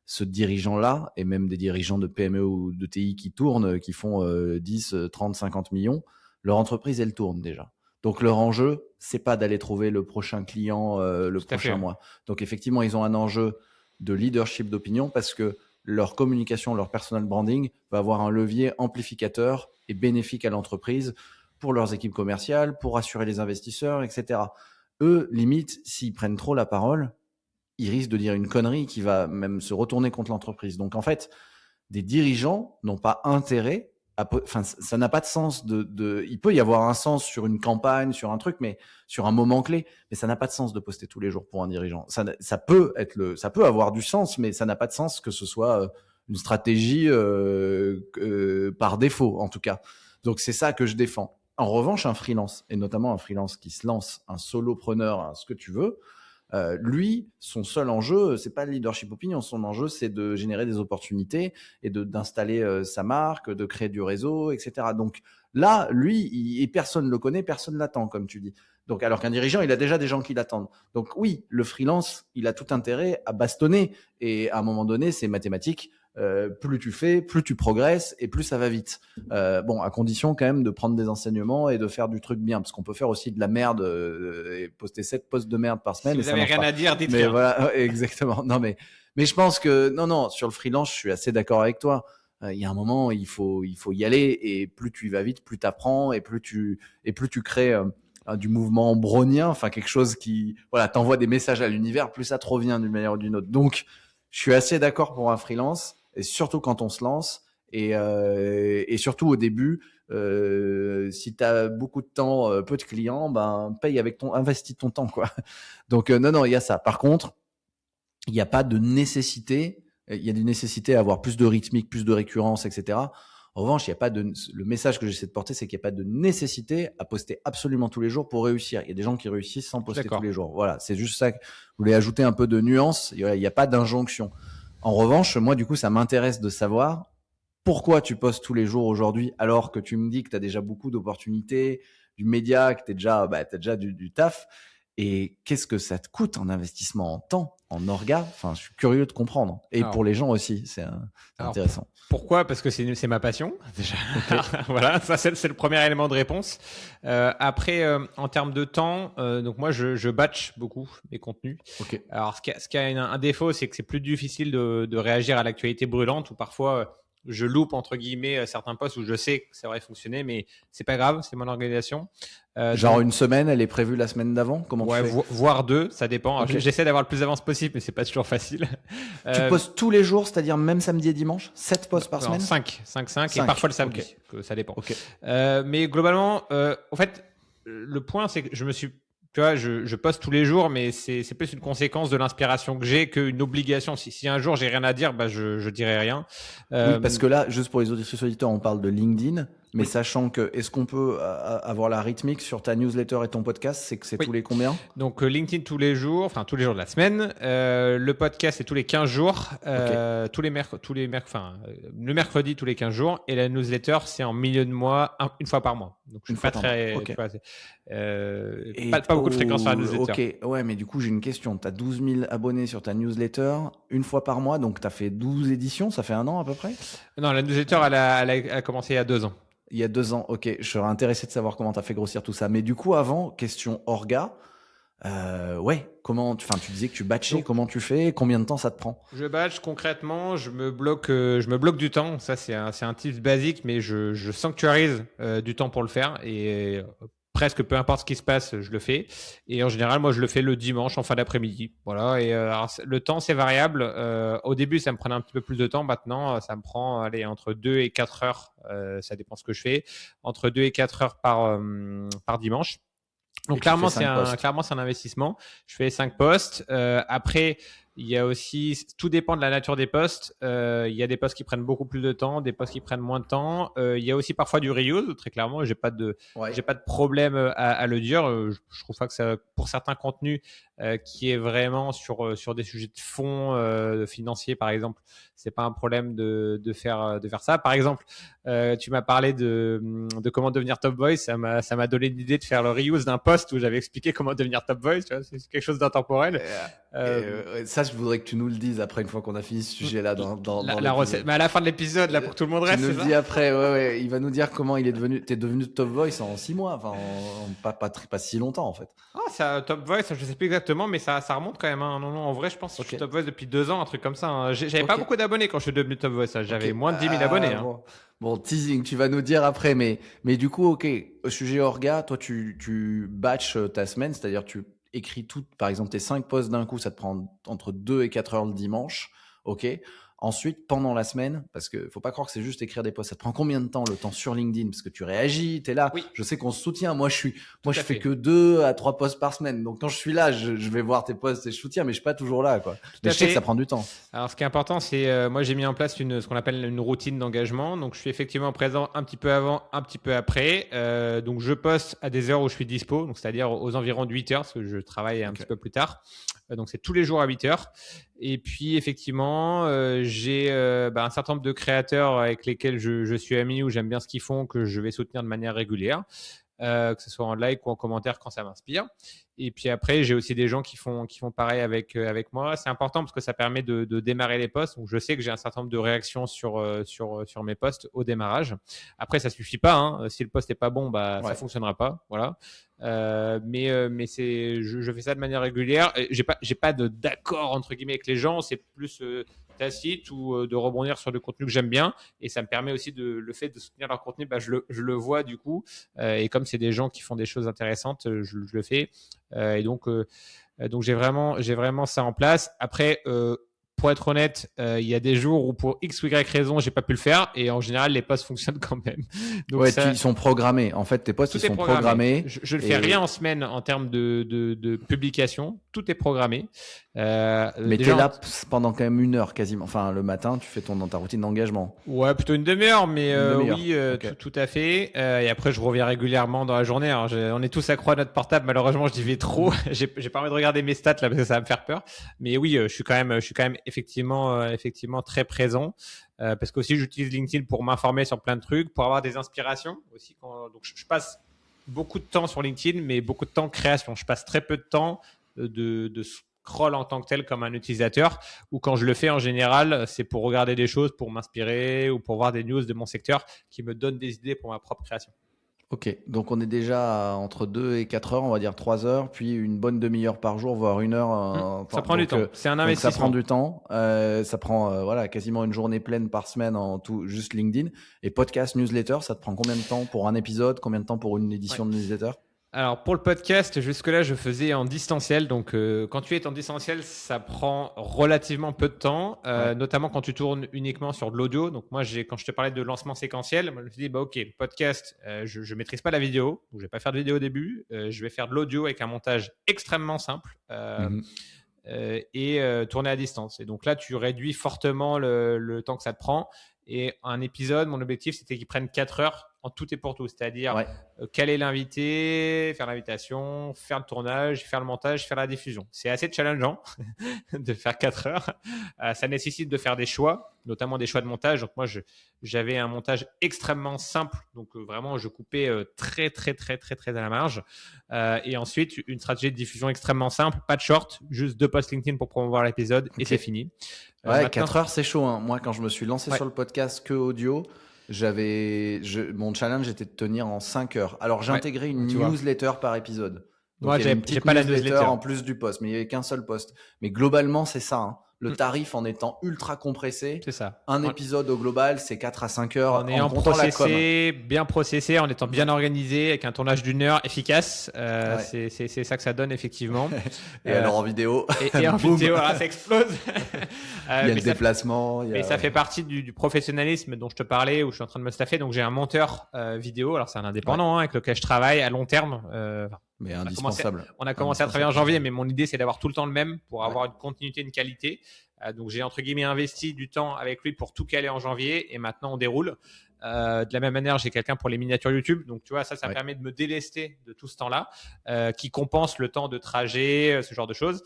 A: Ce dirigeant-là, et même des dirigeants de PME ou de TI qui tournent, qui font 10, 30, 50 millions, leur entreprise, elle tourne déjà. Donc leur enjeu, c'est pas d'aller trouver le prochain client le prochain mois. Donc effectivement, ils ont un enjeu de leadership d'opinion parce que leur communication, leur personal branding va avoir un levier amplificateur et bénéfique à l'entreprise pour leurs équipes commerciales, pour rassurer les investisseurs, etc. Eux, limite, s'ils prennent trop la parole, ils risquent de dire une connerie qui va même se retourner contre l'entreprise. Donc en fait, des dirigeants n'ont pas intérêt enfin, ça n'a pas de sens il peut y avoir un sens sur une campagne, sur un truc, mais sur un moment clé, mais ça n'a pas de sens de poster tous les jours pour un dirigeant. Ça peut avoir du sens, mais ça n'a pas de sens que ce soit une stratégie par défaut, en tout cas. Donc, c'est ça que je défends. En revanche, un freelance, et notamment un freelance qui se lance, un solopreneur, ce que tu veux, lui, son seul enjeu, c'est pas le leadership opinion. Son enjeu, c'est de générer des opportunités et d'installer sa marque, de créer du réseau, etc. Donc là, lui, et personne le connaît, personne l'attend, comme tu dis. Donc, alors qu'un dirigeant, il a déjà des gens qui l'attendent. Donc oui, le freelance, il a tout intérêt à bastonner. Et à un moment donné, c'est mathématique. Plus tu fais, plus tu progresses et plus ça va vite. Bon, à condition quand même de prendre des enseignements et de faire du truc bien, parce qu'on peut faire aussi de la merde et poster 7 posts de merde par semaine.
B: Si vous n'avez rien à dire, dites rien.
A: Voilà, exactement. Non, mais je pense que non, sur le freelance, je suis assez d'accord avec toi. Il y a un moment, il faut y aller et plus tu y vas vite, plus tu apprends et plus tu crées du mouvement brownien, enfin quelque chose qui t'envoie des messages à l'univers, plus ça te revient d'une manière ou d'une autre. Donc, je suis assez d'accord pour un freelance. Et surtout quand on se lance et surtout au début, si tu as beaucoup de temps, peu de clients, paye avec investis ton temps, quoi. Donc non, il y a ça. Par contre, il n'y a pas de nécessité. Il y a des nécessités à avoir plus de rythmique, plus de récurrence, etc. En revanche, le message que j'essaie de porter, c'est qu'il n'y a pas de nécessité à poster absolument tous les jours pour réussir. Il y a des gens qui réussissent sans poster tous les jours. Voilà, c'est juste ça que je voulais ajouter un peu de nuance. Il n'y a pas d'injonction. En revanche, moi, du coup, ça m'intéresse de savoir pourquoi tu postes tous les jours aujourd'hui, alors que tu me dis que tu as déjà beaucoup d'opportunités, du média, que tu as déjà du taf. Et qu'est-ce que ça te coûte en investissement en temps, en orga? Enfin, je suis curieux de comprendre. Et pour les gens aussi, c'est intéressant.
B: Pourquoi? Parce que c'est ma passion, déjà. Okay. Voilà, ça c'est le premier élément de réponse. Après, en termes de temps, donc moi je batch beaucoup mes contenus.
A: Okay.
B: Alors ce qui a un défaut, c'est que c'est plus difficile de réagir à l'actualité brûlante, ou parfois je loupe entre guillemets certains posts où je sais que ça aurait fonctionné, mais c'est pas grave, c'est mon organisation.
A: Genre donc, une semaine, elle est prévue la semaine d'avant? Comment tu fais?
B: Voire 2, ça dépend. Okay. J'essaie d'avoir le plus d'avance possible, mais c'est pas toujours facile.
A: Tu postes tous les jours, c'est-à-dire même samedi et dimanche? 7 posts par semaine?
B: 5 et parfois le samedi, okay. Ça dépend.
A: Okay.
B: Mais globalement, en fait, le point, c'est que tu vois, je poste tous les jours, mais c'est plus une conséquence de l'inspiration que j'ai qu'une obligation. Si un jour j'ai rien à dire, bah je dirai rien.
A: Oui, parce que là, juste pour les auditeurs, on parle de LinkedIn, mais oui. Sachant que, est-ce qu'on peut avoir la rythmique sur ta newsletter et ton podcast? C'est que c'est tous les combien?
B: Donc LinkedIn tous les jours, enfin tous les jours de la semaine. Le podcast c'est tous les 15 jours, le mercredi tous les 15 jours, et la newsletter c'est en milieu de mois, une fois par mois. Donc je suis pas très, pas beaucoup de fréquence sur la newsletter.
A: Ok, ouais, mais du coup j'ai une question. Tu as 12 000 abonnés sur ta newsletter une fois par mois, donc tu as fait 12 éditions, ça fait 1 an à peu près?
B: Non, la newsletter elle a commencé il y a 2 ans.
A: Il y a 2 ans, ok. Je serais intéressé de savoir comment tu as fait grossir tout ça. Mais du coup, avant, question orga, tu disais que tu batchais, comment tu fais? Combien de temps ça te prend?
B: Je batch concrètement, je me bloque du temps. Ça, c'est un tips basique, mais je sanctuarise du temps pour le faire, et presque peu importe ce qui se passe, je le fais. Et en général, moi, je le fais le dimanche en fin d'après-midi. Voilà. Et alors, le temps, c'est variable. Au début, ça me prenait un petit peu plus de temps. Maintenant, ça me prend entre 2 et 4 heures. Ça dépend ce que je fais. Entre 2 et 4 heures par dimanche. Donc clairement, c'est un investissement. Je fais 5 posts. Après, il y a aussi, tout dépend de la nature des posts. Il y a des posts qui prennent beaucoup plus de temps, des posts qui prennent moins de temps. Il y a aussi parfois du reuse. Très clairement, j'ai pas de problème à le dire. Je trouve pas que ça, pour certains contenus qui est vraiment sur des sujets de fond financiers, par exemple, c'est pas un problème de faire ça. Par exemple, tu m'as parlé de comment devenir top voice. Ça m'a donné l'idée de faire le reuse d'un post où j'avais expliqué comment devenir top voice. Tu vois, c'est quelque chose d'intemporel.
A: Ça, je voudrais que tu nous le dises après, une fois qu'on a fini ce sujet-là dans
B: la recette. Mais à la fin de l'épisode, là, pour que tout le monde reste.
A: Tu nous le dis après. Ouais. Il va nous dire comment t'es devenu top voice en 6 mois. Enfin, pas si longtemps en fait.
B: Ah, ça, top voice, je sais plus exactement, mais ça remonte quand même. Hein. Non, en vrai, je pense que je suis top voice depuis 2 ans, un truc comme ça. Hein. J'avais pas beaucoup d'abonnés quand je suis devenu top voice. J'avais moins de 10 000 abonnés. Hein.
A: Bon, teasing, tu vas nous dire après, mais du coup, ok, au sujet orga, toi, tu batches ta semaine, c'est-à-dire tu écris tout, par exemple, tes 5 posts d'un coup, ça te prend entre 2 et 4 heures le dimanche, ok. Ensuite, pendant la semaine, parce que faut pas croire que c'est juste écrire des posts, ça te prend combien de temps le temps sur LinkedIn? Parce que tu réagis, tu es là.
B: Oui.
A: Je sais qu'on se soutient. Moi, je fais que 2 à 3 posts par semaine. Donc, quand je suis là, je vais voir tes posts et je soutiens, mais je suis pas toujours là, quoi. Mais je sais que ça prend du temps.
B: Alors, ce qui est important, c'est, moi, j'ai mis en place ce qu'on appelle une routine d'engagement. Donc, je suis effectivement présent un petit peu avant, un petit peu après. Donc, je poste à des heures où je suis dispo. Donc, c'est-à-dire aux environs de 8 heures, parce que je travaille un petit peu plus tard. Donc, c'est tous les jours à 8 heures. Et puis, effectivement, j'ai un certain nombre de créateurs avec lesquels je suis ami, ou j'aime bien ce qu'ils font, que je vais soutenir de manière régulière, que ce soit en like ou en commentaire quand ça m'inspire. Et puis après, j'ai aussi des gens qui font pareil avec moi. C'est important parce que ça permet de démarrer les posts. Donc, je sais que j'ai un certain nombre de réactions sur mes posts au démarrage. Après, ça suffit pas. Hein. Si le post est pas bon, ça fonctionnera pas. Voilà. Mais je fais ça de manière régulière. J'ai pas d'accord entre guillemets avec les gens. C'est plus tacite, ou de rebondir sur du contenu que j'aime bien, et ça me permet aussi le fait de soutenir leur contenu, je le vois du coup, et comme c'est des gens qui font des choses intéressantes, je le fais, et donc j'ai vraiment ça en place. Après, pour être honnête, il y a des jours où pour X ou Y raison, j'ai pas pu le faire. Et en général, les posts fonctionnent quand même. Donc
A: ouais, ils sont programmés. En fait, tes posts, ils sont programmés.
B: Je ne fais rien en semaine en termes de publication. Tout est programmé.
A: Mais tu es là pendant quand même 1 heure quasiment. Enfin, le matin, tu fais ta routine d'engagement.
B: Ouais, plutôt une demi-heure, mais oui,
A: okay.
B: tout à fait. Et après, je reviens régulièrement dans la journée. Alors, on est tous accro à notre portable. Malheureusement, j'y vais trop. J'ai pas envie de regarder mes stats là parce que ça va me faire peur. Mais oui, je suis quand même effectivement très présent. Parce qu'aussi, j'utilise LinkedIn pour m'informer sur plein de trucs, pour avoir des inspirations aussi. Donc, je passe beaucoup de temps sur LinkedIn, mais beaucoup de temps création. Je passe très peu de temps de scroll en tant que tel comme un utilisateur, ou quand je le fais en général, c'est pour regarder des choses, pour m'inspirer ou pour voir des news de mon secteur qui me donnent des idées pour ma propre création.
A: Ok, donc on est déjà entre 2 et 4 heures, on va dire 3 heures, puis une bonne demi-heure par jour, voire 1 heure.
B: Ça prend du temps, c'est un investissement.
A: Ça prend du temps, ça prend quasiment une journée pleine par semaine en tout, juste LinkedIn. Et podcast, newsletter, ça te prend combien de temps pour un épisode, combien de temps pour une édition de newsletter?
B: Alors pour le podcast, jusque-là, je faisais en distanciel. Donc quand tu es en distanciel, ça prend relativement peu de temps, notamment quand tu tournes uniquement sur de l'audio. Donc moi, quand je te parlais de lancement séquentiel, je me suis dit, ok, le podcast, je ne maîtrise pas la vidéo, donc je ne vais pas faire de vidéo au début. Je vais faire de l'audio avec un montage extrêmement simple. Et tourner à distance. Et donc là, tu réduis fortement le temps que ça te prend. Et un épisode, mon objectif, c'était qu'il prenne 4 heures en tout et pour tout. C'est-à-dire caler l'invité, faire l'invitation, faire le tournage, faire le montage, faire la diffusion. C'est assez challengeant de faire 4 heures. Ça nécessite de faire des choix, notamment des choix de montage. Donc moi, j'avais un montage extrêmement simple. Donc vraiment, je coupais très à la marge. Et ensuite, une stratégie de diffusion extrêmement simple. Pas de short, juste 2 posts LinkedIn pour promouvoir l'épisode et c'est fini.
A: Ouais, 4 heures, c'est chaud. Hein. Moi, quand je me suis lancé sur le podcast que audio, mon challenge était de tenir en 5 heures. Alors, j'ai intégré une newsletter par épisode. Donc,
B: moi, j'ai pas la newsletter
A: en plus du post, mais il n'y avait qu'un seul post. Mais globalement, c'est ça. Hein. Le tarif en étant ultra compressé.
B: C'est ça.
A: Un épisode au global, c'est 4 à 5 heures.
B: En ayant bien processé, en étant bien organisé, avec un tournage d'1 heure efficace. C'est ça que ça donne, effectivement.
A: Et alors en vidéo.
B: Et en vidéo, ça explose.
A: Il y a le déplacement.
B: Mais ça fait partie du professionnalisme dont je te parlais, où je suis en train de me staffer. Donc, j'ai un monteur vidéo. Alors, c'est un indépendant avec lequel je travaille à long terme.
A: Mais indispensable.
B: On a commencé à travailler en janvier, mais mon idée, c'est d'avoir tout le temps le même pour avoir une continuité, une qualité. Donc, j'ai entre guillemets investi du temps avec lui pour tout caler en janvier et maintenant on déroule. De la même manière, j'ai quelqu'un pour les miniatures YouTube. Donc, tu vois, ça permet de me délester de tout ce temps-là qui compense le temps de trajet, ce genre de choses.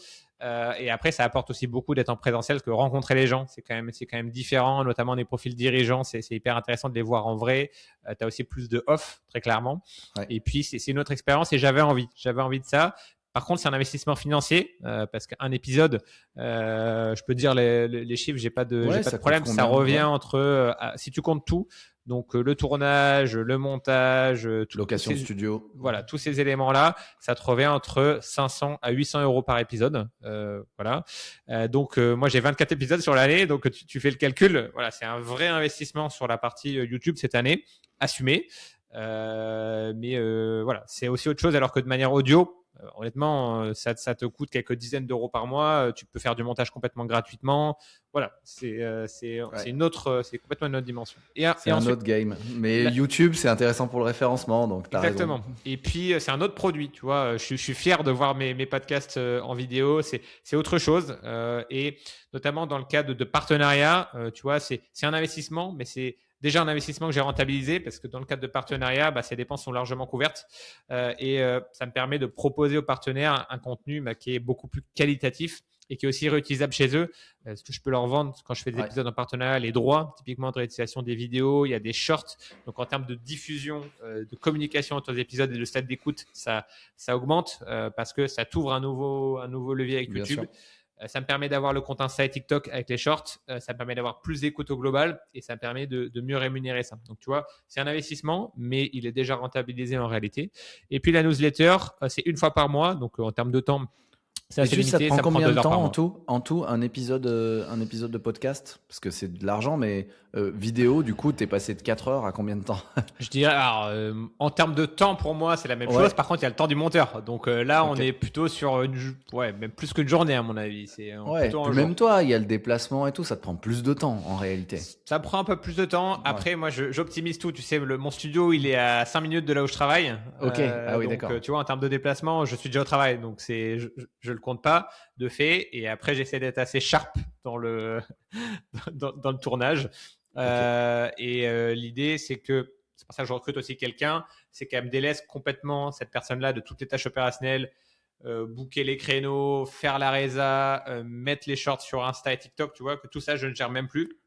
B: Et après, ça apporte aussi beaucoup d'être en présentiel, parce que rencontrer les gens, c'est quand même différent, notamment des profils dirigeants. C'est hyper intéressant de les voir en vrai. Tu as aussi plus de off, très clairement. Et puis, c'est une autre expérience et j'avais envie de ça. Par contre, c'est un investissement financier parce qu'un épisode, je peux dire les chiffres, j'ai pas de problème. Ça revient entre, si tu comptes tout, donc le tournage, le montage,
A: location studio,
B: voilà, tous ces éléments-là, ça te revient entre 500 à 800 euros par épisode. Voilà. Donc moi j'ai 24 épisodes sur l'année, donc tu fais le calcul. Voilà, c'est un vrai investissement sur la partie YouTube cette année, assumé. Mais voilà, c'est aussi autre chose, alors que de manière audio, honnêtement, ça te coûte quelques dizaines d'euros par mois. Tu peux faire du montage complètement gratuitement. Voilà, c'est complètement une autre dimension.
A: C'est un autre game. Mais YouTube, c'est intéressant pour le référencement, donc t'as
B: exactement.
A: raison.
B: Et puis c'est un autre produit, tu vois. Je suis fier de voir mes podcasts en vidéo. C'est autre chose. Et notamment dans le cadre de partenariat, tu vois, c'est un investissement, mais c'est déjà un investissement que j'ai rentabilisé parce que dans le cadre de partenariat, ces dépenses sont largement couvertes et ça me permet de proposer aux partenaires un contenu qui est beaucoup plus qualitatif et qui est aussi réutilisable chez eux. Ce que je peux leur vendre quand je fais des épisodes en partenariat, les droits, typiquement de réutilisation des vidéos, il y a des shorts. Donc, en termes de diffusion, de communication entre les épisodes et de stade d'écoute, ça augmente parce que ça t'ouvre un nouveau levier avec YouTube. Sûr. Ça me permet d'avoir le compte Insta et TikTok avec les shorts. Ça me permet d'avoir plus d'écoute au global et ça me permet de mieux rémunérer ça. Donc, tu vois, c'est un investissement, mais il est déjà rentabilisé en réalité. Et puis, la newsletter, c'est 1 fois par mois. Donc, en termes de temps, C'est assez
A: ça te
B: limité,
A: prend
B: ça me prend
A: combien
B: 2
A: de
B: heures par
A: temps
B: mois.
A: en tout un épisode de podcast? Parce que c'est de l'argent, mais vidéo, du coup, t'es passé de 4 heures à combien de temps?
B: Je dirais, alors, en termes de temps, pour moi, c'est la même chose.
A: Ouais,
B: Par contre, il y a le temps du monteur. Donc là, on
A: ok.
B: est plutôt sur ouais, même plus qu'une journée, à mon avis. C'est
A: Ouais,
B: plutôt
A: puis
B: un
A: même
B: jour.
A: toi, il y a le déplacement et tout, ça te prend plus de temps en réalité.
B: Ça prend un peu plus de temps.
A: Ouais.
B: Après, moi, j'optimise tout. Tu sais, mon studio, il est à 5 minutes de là où je travaille.
A: Ok, ah oui,
B: Donc,
A: d'accord.
B: tu vois, en termes de déplacement, je suis déjà au travail. Donc, je le compte pas de fait. Et après, j'essaie d'être assez sharp dans dans le tournage.
A: Ok.
B: L'idée, c'est que, c'est pour ça que je recrute aussi quelqu'un, c'est qu'elle me délaisse complètement, cette personne-là, de toutes les tâches opérationnelles, booker les créneaux, faire la résa, mettre les shorts sur Insta et TikTok, tu vois, que tout ça, je ne gère même plus.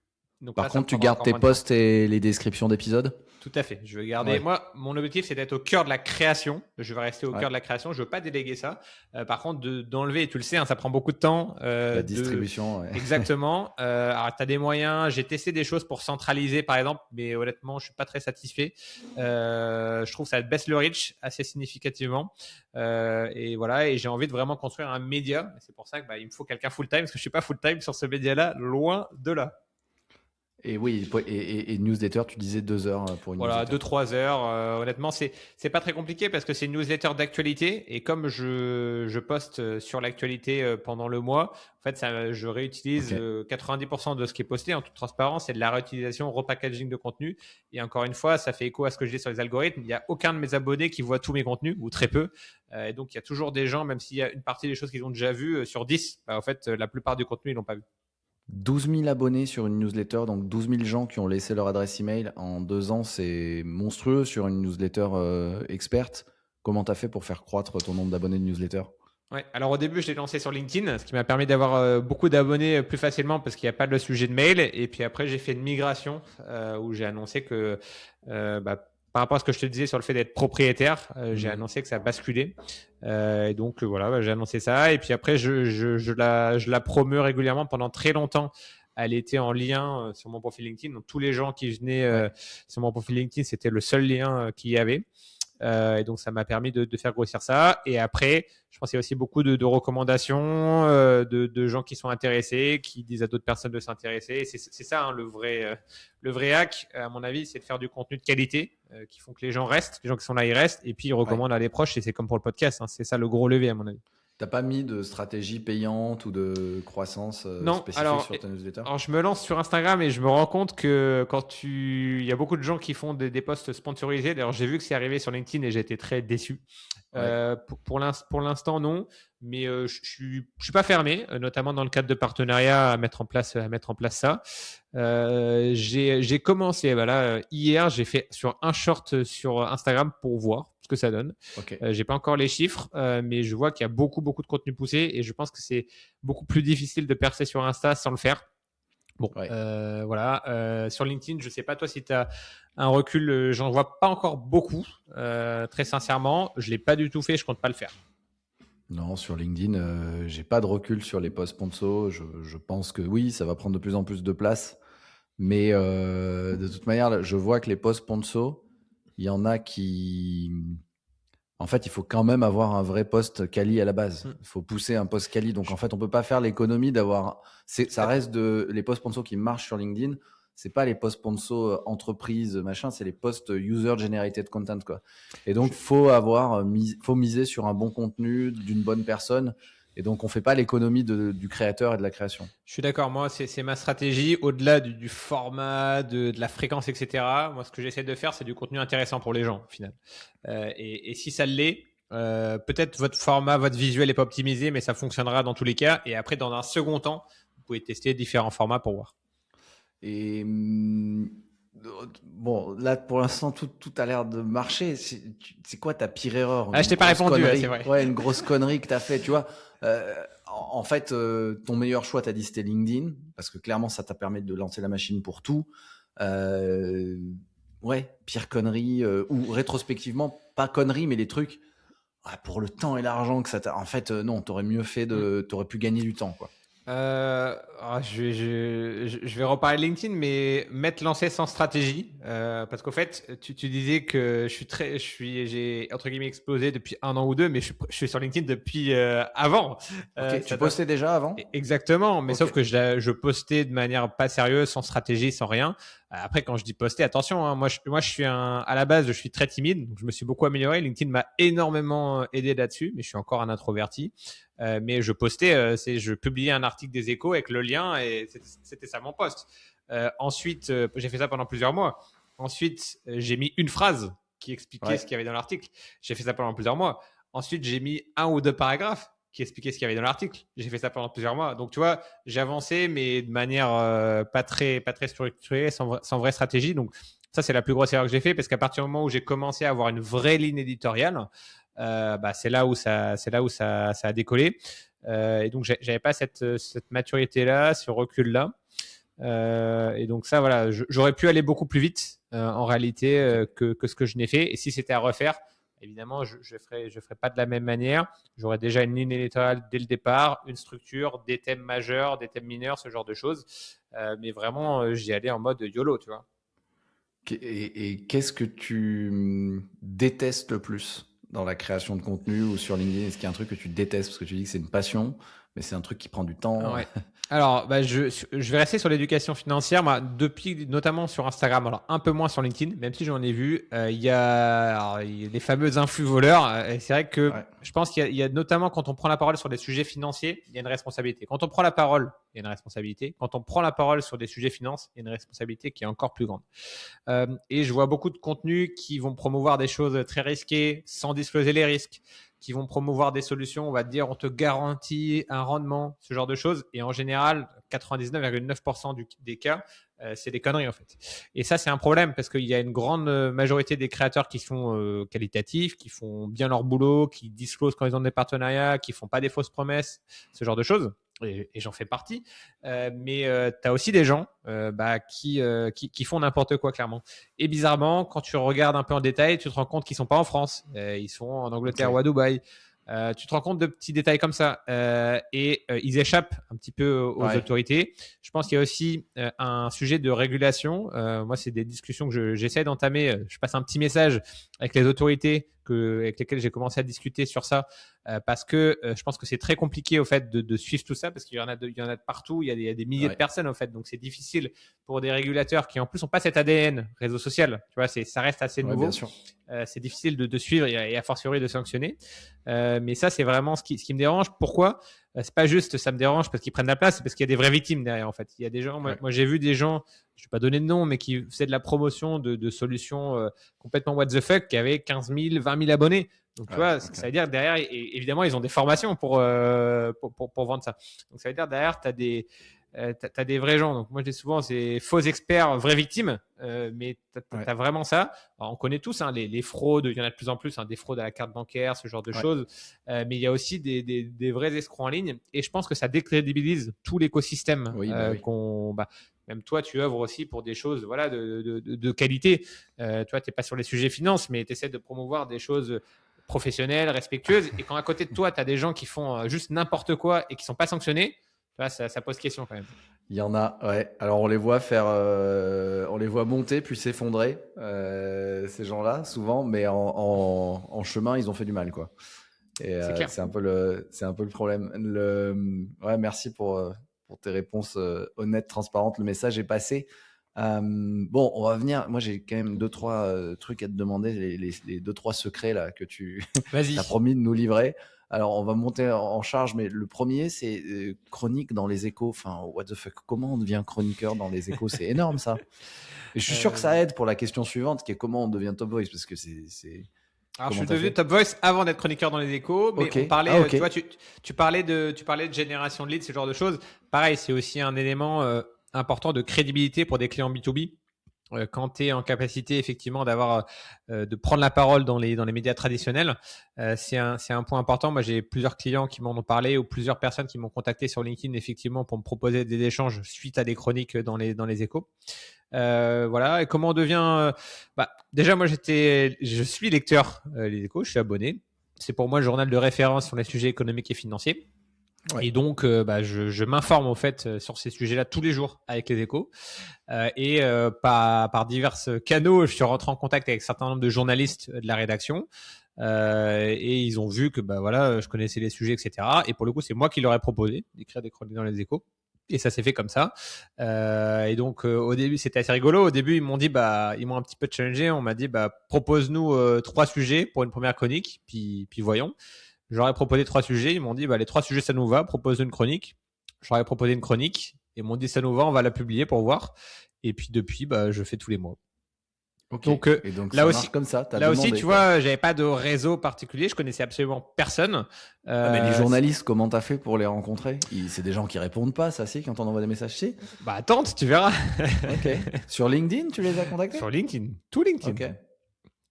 B: Donc
A: Par
B: là, ça me
A: contre, tu
B: prendra
A: gardes
B: encore
A: tes
B: moins de temps.
A: posts et les descriptions d'épisodes?
B: Tout à fait. Je veux garder.
A: Ouais,
B: Moi, mon objectif, c'est d'être au cœur de la création. Je vais rester au
A: ouais.
B: cœur de la création. Je veux pas déléguer ça. Par contre, d'enlever, et tu le sais, hein, ça prend beaucoup de temps.
A: La distribution, ouais.
B: Exactement. Alors, tu as des moyens. J'ai testé des choses pour centraliser, par exemple, mais honnêtement, je suis pas très satisfait. Je trouve que ça baisse le reach assez significativement. Et voilà. Et j'ai envie de vraiment construire un média. C'est pour ça que il me faut quelqu'un full time, parce que je suis pas full time sur ce média-là, loin de là.
A: Et oui, et newsletter, tu disais 2 heures pour une
B: Voilà,
A: newsletter.
B: 2-3 heures. Honnêtement, c'est pas très compliqué parce que c'est une newsletter d'actualité et comme je poste sur l'actualité pendant le mois, en fait, je réutilise
A: Ok.
B: 90% de ce qui est posté en toute transparence. C'est de la réutilisation, repackaging de contenu. Et encore une fois, ça fait écho à ce que je dis sur les algorithmes. Il n'y a aucun de mes abonnés qui voit tous mes contenus ou très peu. Et donc, il y a toujours des gens, même s'il y a une partie des choses qu'ils ont déjà vues sur 10, en fait, la plupart du contenu, ils l'ont pas vu.
A: 12 000 abonnés sur une newsletter, donc 12 000 gens qui ont laissé leur adresse email en 2 ans, c'est monstrueux sur une newsletter experte. Comment tu as fait pour faire croître ton nombre d'abonnés de newsletter?
B: Ouais. Alors au début, je l'ai lancé sur LinkedIn, ce qui m'a permis d'avoir beaucoup d'abonnés plus facilement parce qu'il n'y a pas de sujet de mail. Et puis après, j'ai fait une migration où j'ai annoncé que, par rapport à ce que je te disais sur le fait d'être propriétaire, j'ai annoncé que ça basculait. Et donc voilà, j'ai annoncé ça. Et puis après, je la promeux régulièrement pendant très longtemps. Elle était en lien sur mon profil LinkedIn. Donc tous les gens qui venaient
A: Ouais.
B: sur mon profil LinkedIn, c'était le seul lien qu'il y avait. Et donc, ça m'a permis de faire grossir ça. Et après, je pense qu'il y a aussi beaucoup de recommandations de gens qui sont intéressés, qui disent à d'autres personnes de s'intéresser. Et c'est ça, hein, le vrai hack, à mon avis, c'est de faire du contenu de qualité qui font que les gens restent, les gens qui sont là, ils restent. Et puis, ils
A: Ouais.
B: recommandent à des proches. Et c'est comme pour le podcast. Hein, c'est ça le gros levier, à mon avis.
A: T'as pas mis de stratégie payante ou de croissance
B: Non,
A: spécifique sur ta newsletter?
B: alors je me lance sur Instagram et je me rends compte que il y a beaucoup de gens qui font des posts sponsorisés. D'ailleurs, j'ai vu que c'est arrivé sur LinkedIn et j'ai été très déçu.
A: Ouais.
B: Pour l'instant, non, mais je suis pas fermé, notamment dans le cadre de partenariats à mettre en place ça. J'ai commencé, voilà, hier, j'ai fait sur un short sur Instagram pour voir ce que ça donne.
A: Ok.
B: J'ai pas encore les chiffres, mais je vois qu'il y a beaucoup de contenu poussé et je pense que c'est beaucoup plus difficile de percer sur Insta sans le faire. Bon,
A: Ouais.
B: voilà. Sur LinkedIn, je sais pas toi si tu as un recul, j'en vois pas encore beaucoup. Très sincèrement, je l'ai pas du tout fait, je compte pas le faire.
A: Non, sur LinkedIn, j'ai pas de recul sur les posts sponsors. Je pense que oui, ça va prendre de plus en plus de place. Mais de toute manière, je vois que les posts sponsors, il y en a qui. En fait, il faut quand même avoir un vrai post quali à la base. Il faut pousser un post quali. Donc, en fait, on peut pas faire l'économie d'avoir. Ça reste les posts sponsors qui marchent sur LinkedIn. C'est pas les posts sponsors entreprise machin. C'est les posts user generated content quoi. Et donc, faut miser sur un bon contenu d'une bonne personne. Et donc, on fait pas l'économie du créateur et de la création.
B: Je suis d'accord. Moi, c'est ma stratégie. Au-delà du format, de la fréquence, etc. Moi, ce que j'essaie de faire, c'est du contenu intéressant pour les gens, au final. Et si ça l'est, peut-être votre format, votre visuel n'est pas optimisé, mais ça fonctionnera dans tous les cas. Et après, dans un second temps, vous pouvez tester différents formats pour voir.
A: Et bon, là, pour l'instant, tout a l'air de marcher. C'est quoi ta pire erreur?
B: Ah, je t'ai pas répondu, c'est vrai.
A: Ouais, une grosse connerie que tu as fait, tu vois. En fait, ton meilleur choix, tu as dit, c'était LinkedIn, parce que clairement, ça t'a permis de lancer la machine pour tout. Ouais, pire connerie, ou rétrospectivement, pas connerie, mais les trucs, pour le temps et l'argent que ça t'a... En fait, non, t'aurais mieux fait t'aurais pu gagner du temps, quoi.
B: Je vais reparler de LinkedIn, mais m'être lancé sans stratégie, parce qu'au fait, tu disais que j'ai entre guillemets explosé depuis 1 an ou 2, mais je suis sur LinkedIn depuis avant.
A: Ok, tu
B: Ça doit
A: postais déjà avant?
B: Exactement, mais
A: Ok.
B: sauf que je postais de manière pas sérieuse, sans stratégie, sans rien. Après, quand je dis poster, attention, hein, je suis à la base, je suis très timide, donc je me suis beaucoup amélioré. LinkedIn m'a énormément aidé là-dessus, mais je suis encore un introverti. Mais je postais, je publiais un article des Échos avec le lien et c'était ça mon post. Ensuite, j'ai fait ça pendant plusieurs mois. Ensuite, j'ai mis une phrase qui expliquait ce
A: Ouais.
B: qu'il y avait dans l'article. J'ai fait ça pendant plusieurs mois. Ensuite, j'ai mis 1 ou 2 paragraphes qui expliquaient ce qu'il y avait dans l'article. J'ai fait ça pendant plusieurs mois. Donc, tu vois, j'ai avancé, mais de manière pas très structurée, sans vraie stratégie. Donc, ça, c'est la plus grosse erreur que j'ai fait parce qu'à partir du moment où j'ai commencé à avoir une vraie ligne éditoriale, c'est là où ça a décollé. Et donc, j'avais pas cette maturité-là, ce recul-là. Et donc ça, voilà, j'aurais pu aller beaucoup plus vite en réalité
A: Ok.
B: que ce que je n'ai fait. Et si c'était à refaire, évidemment, je ferais pas de la même manière. J'aurais déjà une ligne éditoriale dès le départ, une structure, des thèmes majeurs, des thèmes mineurs, ce genre de choses. Mais vraiment, j'y allais en mode YOLO, tu vois.
A: Et qu'est-ce que tu détestes le plus dans la création de contenu ou sur LinkedIn? Est-ce qu'il y a un truc que tu détestes parce que tu dis que c'est une passion, mais c'est un truc qui prend du temps?
B: Ouais. Alors, je vais rester sur l'éducation financière, moi, depuis, notamment sur Instagram, alors un peu moins sur LinkedIn, même si j'en ai vu. Il y a les fameux influx voleurs. Et c'est vrai que
A: Ouais.
B: je pense qu'il y a notamment quand on prend la parole sur des sujets financiers, il y a une responsabilité. Quand on prend la parole, il y a une responsabilité. Quand on prend la parole sur des sujets finances, il y a une responsabilité qui est encore plus grande. Et je vois beaucoup de contenus qui vont promouvoir des choses très risquées sans discloser les risques, qui vont promouvoir des solutions, on va dire, on te garantit un rendement, ce genre de choses. Et en général, 99,9% des cas, c'est des conneries en fait. Et ça, c'est un problème parce qu'il y a une grande majorité des créateurs qui sont qualitatifs, qui font bien leur boulot, qui disclosent quand ils ont des partenariats, qui font pas des fausses promesses, ce genre de choses. Et j'en fais partie. Mais tu as aussi des gens qui font n'importe quoi, clairement. Et bizarrement, quand tu regardes un peu en détail, tu te rends compte qu'ils sont pas en France. Ils sont en Angleterre ou à
A: Ok.
B: Dubaï. Tu te rends compte de petits détails comme ça. Ils échappent un petit peu aux
A: Ouais.
B: autorités. Je pense qu'il y a aussi un sujet de régulation. Moi, c'est des discussions que j'essaie d'entamer. Je passe un petit message avec les autorités avec lesquelles j'ai commencé à discuter sur ça, parce que je pense que c'est très compliqué au fait de suivre tout ça, parce qu'il y en a de partout, il y a des milliers de
A: Ouais.
B: personnes au fait, donc c'est difficile pour des régulateurs qui en plus n'ont pas cet ADN réseau social, tu vois, ça reste assez
A: Ouais, bien
B: nouveau.
A: sûr.
B: C'est difficile de suivre et à fortiori de sanctionner. Mais ça, c'est vraiment ce qui me dérange. Pourquoi? C'est pas juste ça me dérange parce qu'ils prennent la place, c'est parce qu'il y a des vraies victimes derrière en fait. Il y a des gens,
A: Ouais.
B: moi j'ai vu des gens, je vais pas donner de nom, mais qui faisaient de la promotion de solutions complètement what the fuck, qui avaient 15 000, 20 000 abonnés. Donc tu
A: Ouais.
B: vois,
A: Ok.
B: ça veut dire derrière, et évidemment, ils ont des formations pour vendre ça. Donc ça veut dire derrière, tu as t'as des vrais gens. Donc moi je dis souvent, c'est faux experts, vraies victimes, mais
A: Ouais.
B: t'as vraiment ça. Alors, on connaît tous hein, les fraudes, il y en a de plus en plus, hein, des fraudes à la carte bancaire, ce genre de
A: Ouais.
B: choses. Mais il y a aussi des vrais escrocs en ligne. Et je pense que ça décrédibilise tout l'écosystème
A: Oui, bah oui.
B: même toi, tu œuvres aussi pour des choses voilà, de qualité. Toi, tu n'es pas sur les sujets finances, mais tu essaies de promouvoir des choses professionnelles, respectueuses. Et quand à côté de toi, tu as des gens qui font juste n'importe quoi et qui sont pas sanctionnés, tu vois, ça pose question quand même.
A: Il y en a, ouais. Alors on les voit on les voit monter puis s'effondrer, ces gens-là, souvent, mais en chemin, ils ont fait du mal, quoi. Et
B: C'est clair.
A: c'est un peu le problème. Ouais, merci pour tes réponses honnêtes, transparentes. Le message est passé. Bon, on va venir. Moi, j'ai quand même deux, trois trucs à te demander, les deux, trois secrets là que tu
B: Vas-y.
A: as promis de nous livrer. Alors, on va monter en charge, mais le premier, c'est chronique dans les échos. Enfin, what the fuck, comment on devient chroniqueur dans les échos? C'est énorme, ça. Et je suis sûr que ça
B: Euh,
A: aide pour la question suivante, qui est comment on devient top voice, parce que
B: Alors, je
A: comment
B: suis
A: t'as
B: devenu
A: fait?
B: Top Voice avant d'être chroniqueur dans les échos, mais
A: Ok.
B: on
A: Ah,
B: parlait,
A: ok.
B: tu vois, tu parlais de génération de leads, ce genre de choses. Pareil, c'est aussi un élément important de crédibilité pour des clients B2B. Quand tu es en capacité effectivement de prendre la parole dans les médias traditionnels, c'est un point important. Moi, j'ai plusieurs clients qui m'en ont parlé ou plusieurs personnes qui m'ont contacté sur LinkedIn effectivement pour me proposer des échanges suite à des chroniques dans les échos. Voilà. Et comment on devient déjà, moi, je suis lecteur Les Échos, je suis abonné. C'est pour moi le journal de référence sur les sujets économiques et financiers. Et donc, je m'informe en fait sur ces sujets-là tous les jours avec les Échos. Par divers canaux, je suis rentré en contact avec un certain nombre de journalistes de la rédaction. Et ils ont vu que je connaissais les sujets, etc. Et pour le coup, c'est moi qui leur ai proposé d'écrire des chroniques dans les Échos. Et ça s'est fait comme ça. Et donc, au début, c'était assez rigolo. Au début, ils m'ont dit, ils m'ont un petit peu challengé. On m'a dit, propose-nous 3 sujets pour une première chronique, puis voyons. Je leur ai proposé 3 sujets. Ils m'ont dit, les 3 sujets, ça nous va. Propose une chronique. Je leur ai proposé une chronique. Ils m'ont dit, ça nous va, on va la publier pour voir. Et puis, depuis, je fais tous les mois.
A: Okay.
B: Donc,
A: et donc
B: là
A: ça
B: aussi,
A: marche comme ça.
B: là aussi, tu vois, j'avais pas de réseau particulier. Je connaissais absolument personne.
A: Mais les journalistes, comment t'as fait pour les rencontrer? C'est des gens qui répondent pas, ça, si, quand on envoie des messages, si?
B: Attends, tu verras.
A: Ok. Sur LinkedIn, tu les as contactés?
B: Sur LinkedIn. Tout LinkedIn.
A: Okay.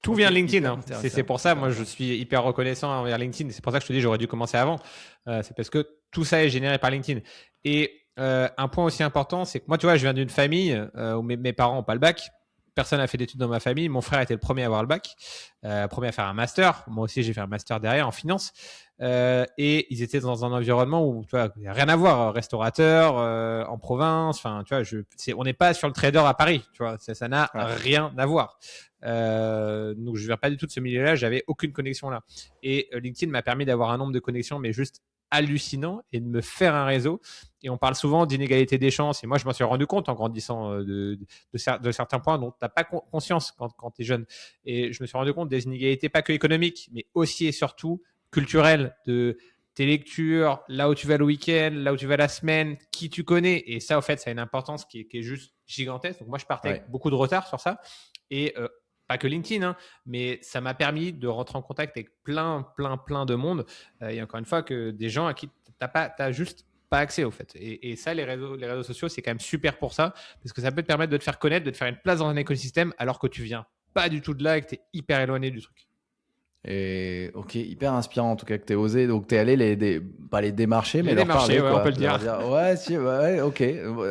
B: Tout vient de LinkedIn. Hein. C'est pour ça, moi, je suis hyper reconnaissant envers LinkedIn. C'est pour ça que je te dis, j'aurais dû commencer avant. C'est parce que tout ça est généré par LinkedIn. Et un point aussi important, c'est que moi, tu vois, je viens d'une famille où mes parents n'ont pas le bac. Personne n'a fait d'études dans ma famille. Mon frère était le premier à avoir le bac, premier à faire un master. Moi aussi, j'ai fait un master derrière en finance. Et ils étaient dans un environnement où, tu vois, il n'y a rien à voir. Restaurateur, en province. Enfin, tu vois, on n'est pas sur le trader à Paris. Tu vois, ça n'a rien à voir. Donc, je ne viens pas du tout de ce milieu-là. J'avais aucune connexion là. Et LinkedIn m'a permis d'avoir un nombre de connexions, mais juste hallucinant, et de me faire un réseau. Et on parle souvent d'inégalité des chances. Et moi, je m'en suis rendu compte en grandissant de certains points dont tu n'as pas conscience quand tu es jeune. Et je me suis rendu compte des inégalités, pas que économiques, mais aussi et surtout culturelles, de tes lectures, là où tu vas le week-end, là où tu vas la semaine, qui tu connais. Et ça, au fait, ça a une importance qui est juste gigantesque. Donc moi, je partais avec beaucoup de retard sur ça. Et pas que LinkedIn, hein, mais ça m'a permis de rentrer en contact avec plein de monde. Et encore une fois, que des gens à qui tu n'as juste pas accès, au fait. Et ça, les réseaux sociaux, c'est quand même super pour ça, parce que ça peut te permettre de te faire connaître, de te faire une place dans un écosystème, alors que tu viens pas du tout de là et que tu es hyper éloigné du truc.
A: Et ok, hyper inspirant en tout cas que t'aies osé. Donc t'es allé pas les démarcher, mais
B: leur parler,
A: quoi.
B: On peut le dire.
A: Ok,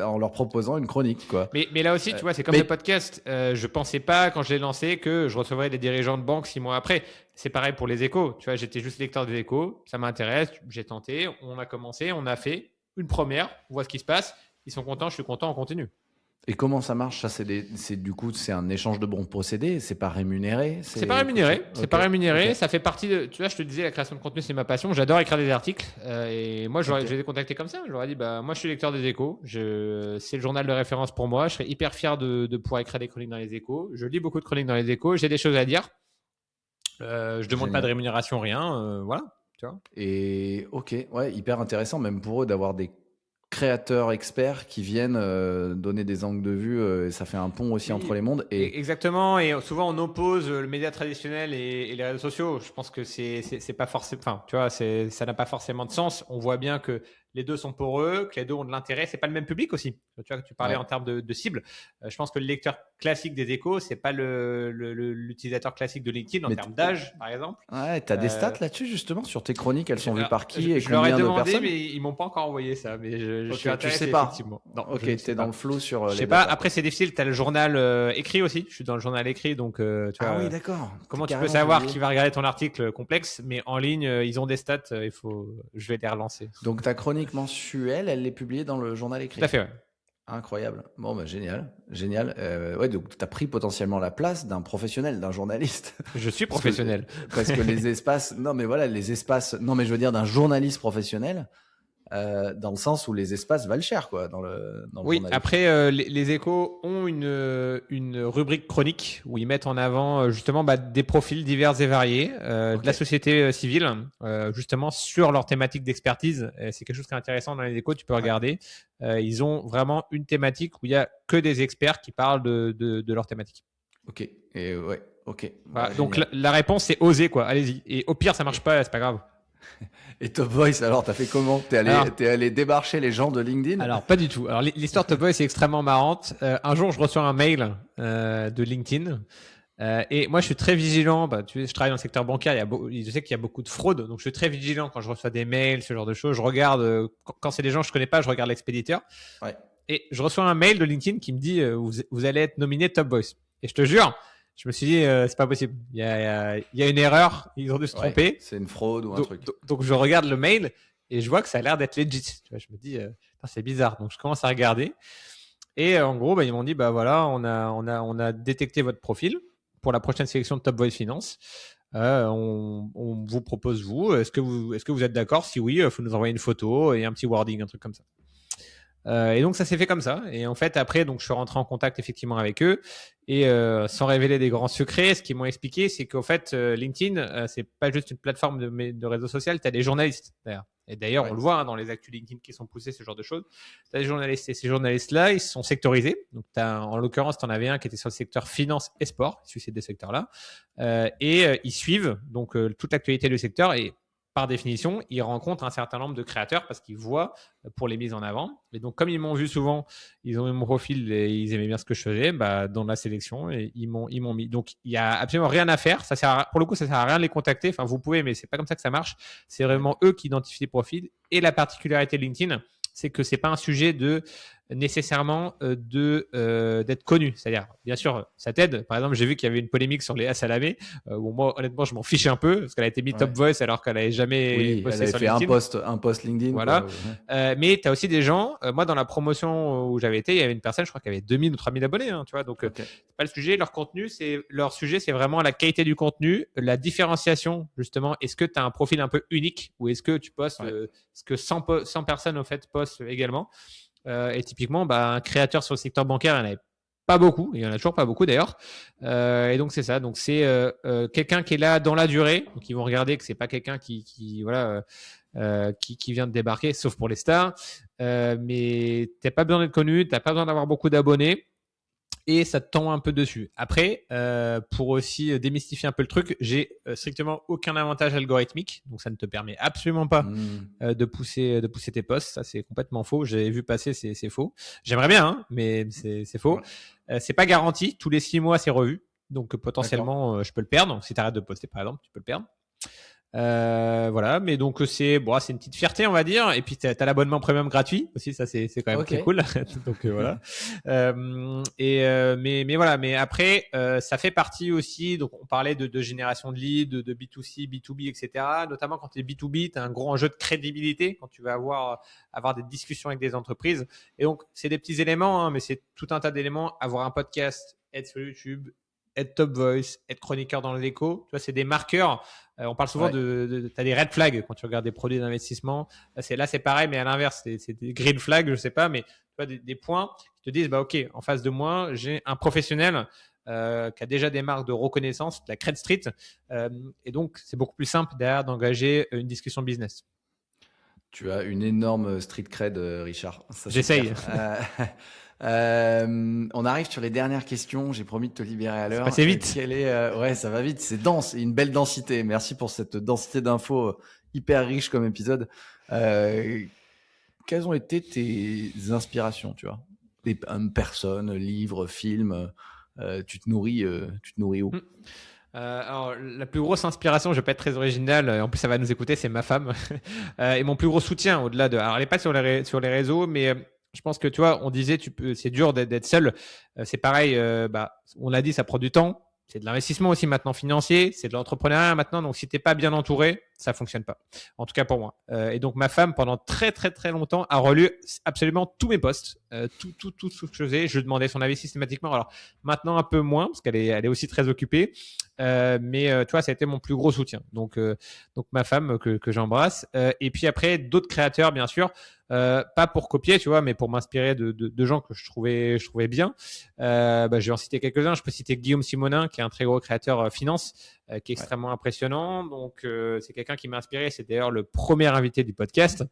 A: en leur proposant une chronique, quoi.
B: Mais là aussi, tu vois, c'est comme le podcast. Je pensais pas, quand je l'ai lancé, que je recevrais des dirigeants de banque 6 mois après. C'est pareil pour les Échos. Tu vois, j'étais juste lecteur des Échos. Ça m'intéresse. J'ai tenté. On a commencé. On a fait une première. On voit ce qui se passe. Ils sont contents. Je suis content. On continue.
A: Et comment ça marche? Ça, c'est un échange de bons procédés. C'est pas rémunéré.
B: C'est pas rémunéré. C'est pas rémunéré.
A: Okay.
B: Ça fait partie de. Tu vois, je te disais, la création de contenu, c'est ma passion. J'adore écrire des articles. Et moi, je les ai contactés comme ça. Je leur ai dit, moi, je suis lecteur des Échos. C'est le journal de référence pour moi. Je serais hyper fier de pouvoir écrire des chroniques dans les Échos. Je lis beaucoup de chroniques dans les Échos. J'ai des choses à dire. Je demande pas de rémunération, rien. Voilà. Tu vois.
A: Et ok, ouais, hyper intéressant, même pour eux, d'avoir des créateurs experts qui viennent donner des angles de vue, et ça fait un pont aussi entre les mondes.
B: Exactement, et souvent on oppose le média traditionnel et les réseaux sociaux. Je pense que c'est pas forcément, enfin, tu vois, ça n'a pas forcément de sens. On voit bien que les deux sont poreux, que les deux ont de l'intérêt. C'est pas le même public aussi. Tu vois, que tu parlais en termes de cible. Je pense que le lecteur classique des Échos, c'est pas l'utilisateur classique de LinkedIn en termes d'âge, par exemple.
A: Ouais, t'as des stats là-dessus justement sur tes chroniques. Elles sont vues par qui et
B: je leur ai
A: combien de
B: demandé,
A: personnes?
B: mais ils m'ont pas encore envoyé ça. Mais je suis intéressé,
A: tu sais pas.
B: Effectivement. Non,
A: ok, t'es dans le flou sur.
B: Je sais pas. Après, c'est difficile. T'as le journal écrit aussi. Je suis dans le journal écrit, donc tu vois.
A: Ah oui, d'accord.
B: Comment tu peux savoir qui va regarder ton article complexe? Mais en ligne, ils ont des stats. Je vais les relancer.
A: Donc ta chronique mensuelle, elle est publiée dans le journal écrit.
B: Tout à fait, ouais.
A: Incroyable. Bon, génial. Ouais, donc tu as pris potentiellement la place d'un professionnel, d'un journaliste.
B: Je suis professionnel.
A: Parce que les espaces, non mais je veux dire d'un journaliste professionnel, dans le sens où les espaces valent cher, quoi, dans le
B: oui, après, les Échos ont une rubrique chronique où ils mettent en avant justement des profils divers et variés de la société civile, justement sur leur thématique d'expertise. C'est quelque chose qui est intéressant dans les Échos, tu peux regarder. Ils ont vraiment une thématique où il n'y a que des experts qui parlent de leur thématique.
A: Ok, et ouais, ok.
B: Voilà, donc la réponse, c'est oser, quoi. Allez-y. Et au pire, ça marche pas, c'est pas grave.
A: Et Top Voice, alors, t'as fait comment? T'es allé démarcher les gens de LinkedIn?
B: Alors, pas du tout. Alors, l'histoire de Top Voice est extrêmement marrante. Un jour, je reçois un mail de LinkedIn. Et moi, je suis très vigilant. Je travaille dans le secteur bancaire. Je sais qu'il y a beaucoup de fraude. Donc, je suis très vigilant quand je reçois des mails, ce genre de choses. Je regarde, quand c'est des gens que je connais pas, je regarde l'expéditeur.
A: Ouais.
B: Et je reçois un mail de LinkedIn qui me dit vous allez être nominé Top Voice. Et je te jure, je me suis dit c'est pas possible. Il y a une erreur. Ils ont dû se tromper.
A: C'est une fraude ou un truc.
B: Donc, je regarde le mail et je vois que ça a l'air d'être legit. Tu vois, je me dis, c'est bizarre. Donc, je commence à regarder. Et en gros, ils m'ont dit, voilà, on a détecté votre profil pour la prochaine sélection de Top Voice Finance. On vous propose vous. Est-ce que vous êtes d'accord? Si oui, il faut nous envoyer une photo et un petit wording, un truc comme ça. Et donc ça s'est fait comme ça. Et en fait après, donc je suis rentré en contact effectivement avec eux et sans révéler des grands secrets, ce qu'ils m'ont expliqué, c'est qu'au fait LinkedIn, c'est pas juste une plateforme de réseau social. Tu as des journalistes d'ailleurs. Et d'ailleurs, on le voit dans les actus LinkedIn qui sont poussés, ce genre de choses. Tu as des journalistes et ces journalistes-là, ils sont sectorisés. Donc, en l'occurrence, tu en avais un qui était sur le secteur finance et sport, issu de ces secteurs-là. Et ils suivent donc toute l'actualité du secteur et par définition, ils rencontrent un certain nombre de créateurs parce qu'ils voient pour les mises en avant. Et donc, comme ils m'ont vu souvent, ils ont eu mon profil et ils aimaient bien ce que je faisais dans la sélection et ils m'ont mis. Donc, il n'y a absolument rien à faire. Pour le coup, ça ne sert à rien de les contacter. Enfin, vous pouvez, mais ce n'est pas comme ça que ça marche. C'est vraiment eux qui identifient les profils. Et la particularité de LinkedIn, c'est que ce n'est pas un sujet nécessairement d'être connu. C'est-à-dire, bien sûr, ça t'aide. Par exemple, j'ai vu qu'il y avait une polémique sur Léa Salamé. Moi, honnêtement, je m'en fiche un peu parce qu'elle a été mise Top Voice alors qu'elle n'avait jamais
A: posté sur LinkedIn. Elle avait fait un post LinkedIn.
B: Voilà. Mais tu as aussi des gens. Moi, dans la promotion où j'avais été, il y avait une personne, je crois, qui avait 2000 ou 3000 abonnés. Hein, tu vois, donc, c'est pas le sujet. Leur sujet, c'est vraiment la qualité du contenu, la différenciation, justement. Est-ce que tu as un profil un peu unique ou est-ce que tu postes ce que 100 personnes, au fait, postent également? Et typiquement, un créateur sur le secteur bancaire, il n'y en avait pas beaucoup. Il n'y en a toujours pas beaucoup d'ailleurs. Et donc, c'est ça. Donc, c'est quelqu'un qui est là dans la durée. Donc, ils vont regarder que ce n'est pas quelqu'un qui vient de débarquer, sauf pour les stars. Mais tu n'as pas besoin d'être connu, tu n'as pas besoin d'avoir beaucoup d'abonnés. Et ça te tombe un peu dessus. Après, pour aussi démystifier un peu le truc, j'ai strictement aucun avantage algorithmique, donc ça ne te permet absolument pas de pousser tes posts. Ça, c'est complètement faux. J'ai vu passer, c'est faux. J'aimerais bien, hein, mais c'est faux. C'est pas garanti. Tous les 6 mois, c'est revu. Donc potentiellement, je peux le perdre. Si tu arrêtes de poster, par exemple, tu peux le perdre. Voilà, mais donc c'est une petite fierté, on va dire. Et puis t'as l'abonnement premium gratuit aussi, ça c'est quand même très cool. Donc voilà. Mais voilà, mais après ça fait partie aussi. Donc on parlait de génération de leads, de B2C, B2B, etc. Notamment quand tu es B2B, tu as un gros enjeu de crédibilité quand tu vas avoir des discussions avec des entreprises. Et donc c'est des petits éléments, hein, mais c'est tout un tas d'éléments. Avoir un podcast, être sur YouTube, être Top Voice, être chroniqueur dans l'Écho, tu vois, c'est des marqueurs. On parle souvent t'as des red flags quand tu regardes des produits d'investissement. Là, c'est pareil, mais à l'inverse, c'est des green flags, je sais pas, mais tu vois, des points qui te disent, ok, en face de moi, j'ai un professionnel qui a déjà des marques de reconnaissance, de la cred street, et donc c'est beaucoup plus simple derrière d'engager une discussion business.
A: Tu as une énorme street cred, Richard.
B: J'essaye.
A: On arrive sur les dernières questions. J'ai promis de te libérer à l'heure.
B: C'est vite.
A: Ouais, ça va vite. C'est dense et une belle densité. Merci pour cette densité d'infos hyper riche comme épisode. Quelles ont été tes inspirations, tu vois? Des personnes, livres, films. Tu te nourris où?
B: Alors, la plus grosse inspiration, je vais pas être très original, en plus ça va nous écouter, c'est ma femme. Et mon plus gros soutien au-delà de... Alors, elle n'est pas sur les réseaux, mais je pense que, tu vois, on disait, c'est dur d'être seul. C'est pareil, on l'a dit, ça prend du temps. C'est de l'investissement aussi maintenant financier, c'est de l'entrepreneuriat maintenant. Donc, si tu n'es pas bien entouré, ça ne fonctionne pas. En tout cas pour moi. Et donc, ma femme, pendant très, très, très longtemps, a relu absolument tous mes posts, tout ce que je faisais. Je lui demandais son avis systématiquement. Alors, maintenant, un peu moins, parce qu'elle est aussi très occupée. Mais tu vois, ça a été mon plus gros soutien. Donc ma femme que j'embrasse. Et puis après, d'autres créateurs, bien sûr. Pas pour copier, tu vois, mais pour m'inspirer de gens que je trouvais bien. Je vais en citer quelques-uns. Je peux citer Guillaume Simonin, qui est un très gros créateur finance, qui est extrêmement impressionnant. Donc, c'est quelqu'un qui m'a inspiré. C'est d'ailleurs le premier invité du podcast.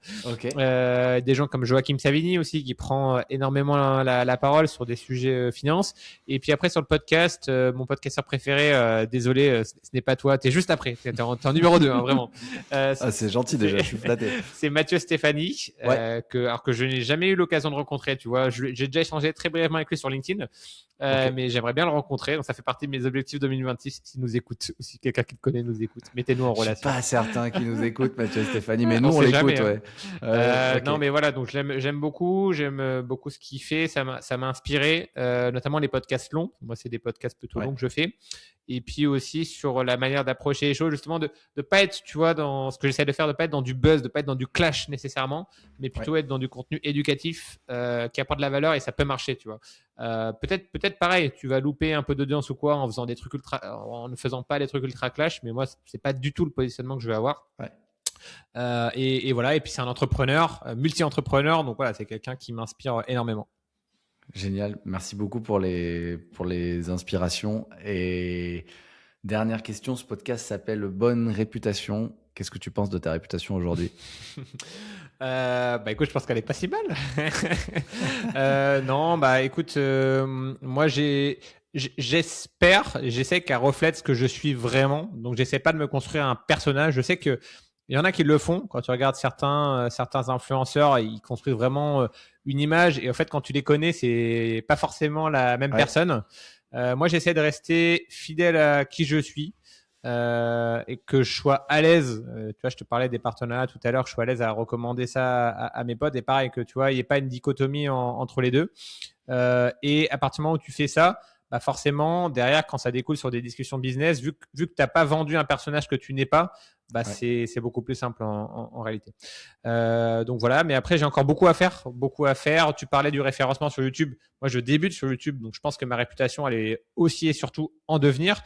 B: Des gens comme Joachim Savini aussi, qui prend énormément la parole sur des sujets finance. Et puis après, sur le podcast, mon podcasteur préféré, désolé, ce n'est pas toi. T'es juste après. T'es en numéro 2, hein, vraiment.
A: C'est gentil déjà, je suis flatté.
B: C'est Mathieu Stéphanie, alors que je n'ai jamais eu l'occasion de rencontrer. Tu vois, j'ai déjà échangé très brièvement avec lui sur LinkedIn.
A: Ok.
B: mais j'aimerais bien le rencontrer. Donc, ça fait partie de mes objectifs 2026. S'il nous écoute, ou si quelqu'un qui le connaît nous écoute, mettez-nous en
A: Je suis
B: relation.
A: pas certain qu'ils nous écoutent, Mathieu et Stéphanie, mais nous
B: On
A: on
B: sait
A: l'écoute,
B: jamais, hein.
A: ouais. Ouais, ok.
B: Non, mais voilà, donc j'aime beaucoup, ce qu'il fait. Ça m'a inspiré, notamment les podcasts longs. Moi, c'est des podcasts plutôt
A: Ouais.
B: longs que je fais. Et puis aussi sur la manière d'approcher les choses, justement, de pas être, tu vois, dans ce que j'essaie de faire, de pas être dans du buzz, de pas être dans du clash nécessairement, mais plutôt
A: Ouais.
B: être dans du contenu éducatif qui apporte de la valeur et ça peut marcher, tu vois. Peut-être pareil, tu vas louper un peu d'audience ou quoi en faisant des trucs en ne faisant pas des trucs ultra clash, mais moi, c'est pas du tout le positionnement que je vais avoir.
A: Ouais.
B: Et voilà, et puis c'est un entrepreneur, multi-entrepreneur, donc voilà, c'est quelqu'un qui m'inspire énormément.
A: Génial. Merci beaucoup pour les inspirations. Et dernière question, ce podcast s'appelle Bonne réputation. Qu'est-ce que tu penses de ta réputation aujourd'hui?
B: Bah écoute, je pense qu'elle est pas si mal. Non, bah écoute, moi j'essaie qu'elle reflète ce que je suis vraiment. Donc j'essaie pas de me construire un personnage. Je sais que il y en a qui le font. Quand tu regardes certains influenceurs, ils construisent vraiment une image. Et en fait, quand tu les connais, c'est pas forcément la même
A: Ouais.
B: personne. Moi, j'essaie de rester fidèle à qui je suis. Et que je sois à l'aise. Tu vois, je te parlais des partenariats tout à l'heure, que je sois à l'aise à recommander ça à mes potes. Et pareil, que tu vois, il n'y ait pas une dichotomie entre les deux. Et à partir du moment où tu fais ça, bah forcément, derrière, quand ça découle sur des discussions business, vu que tu n'as pas vendu un personnage que tu n'es pas, bah
A: Ouais.
B: c'est beaucoup plus simple en réalité. Donc voilà, mais après, j'ai encore beaucoup à faire. Beaucoup à faire. Tu parlais du référencement sur YouTube. Moi, je débute sur YouTube, donc je pense que ma réputation, elle est aussi et surtout en devenir.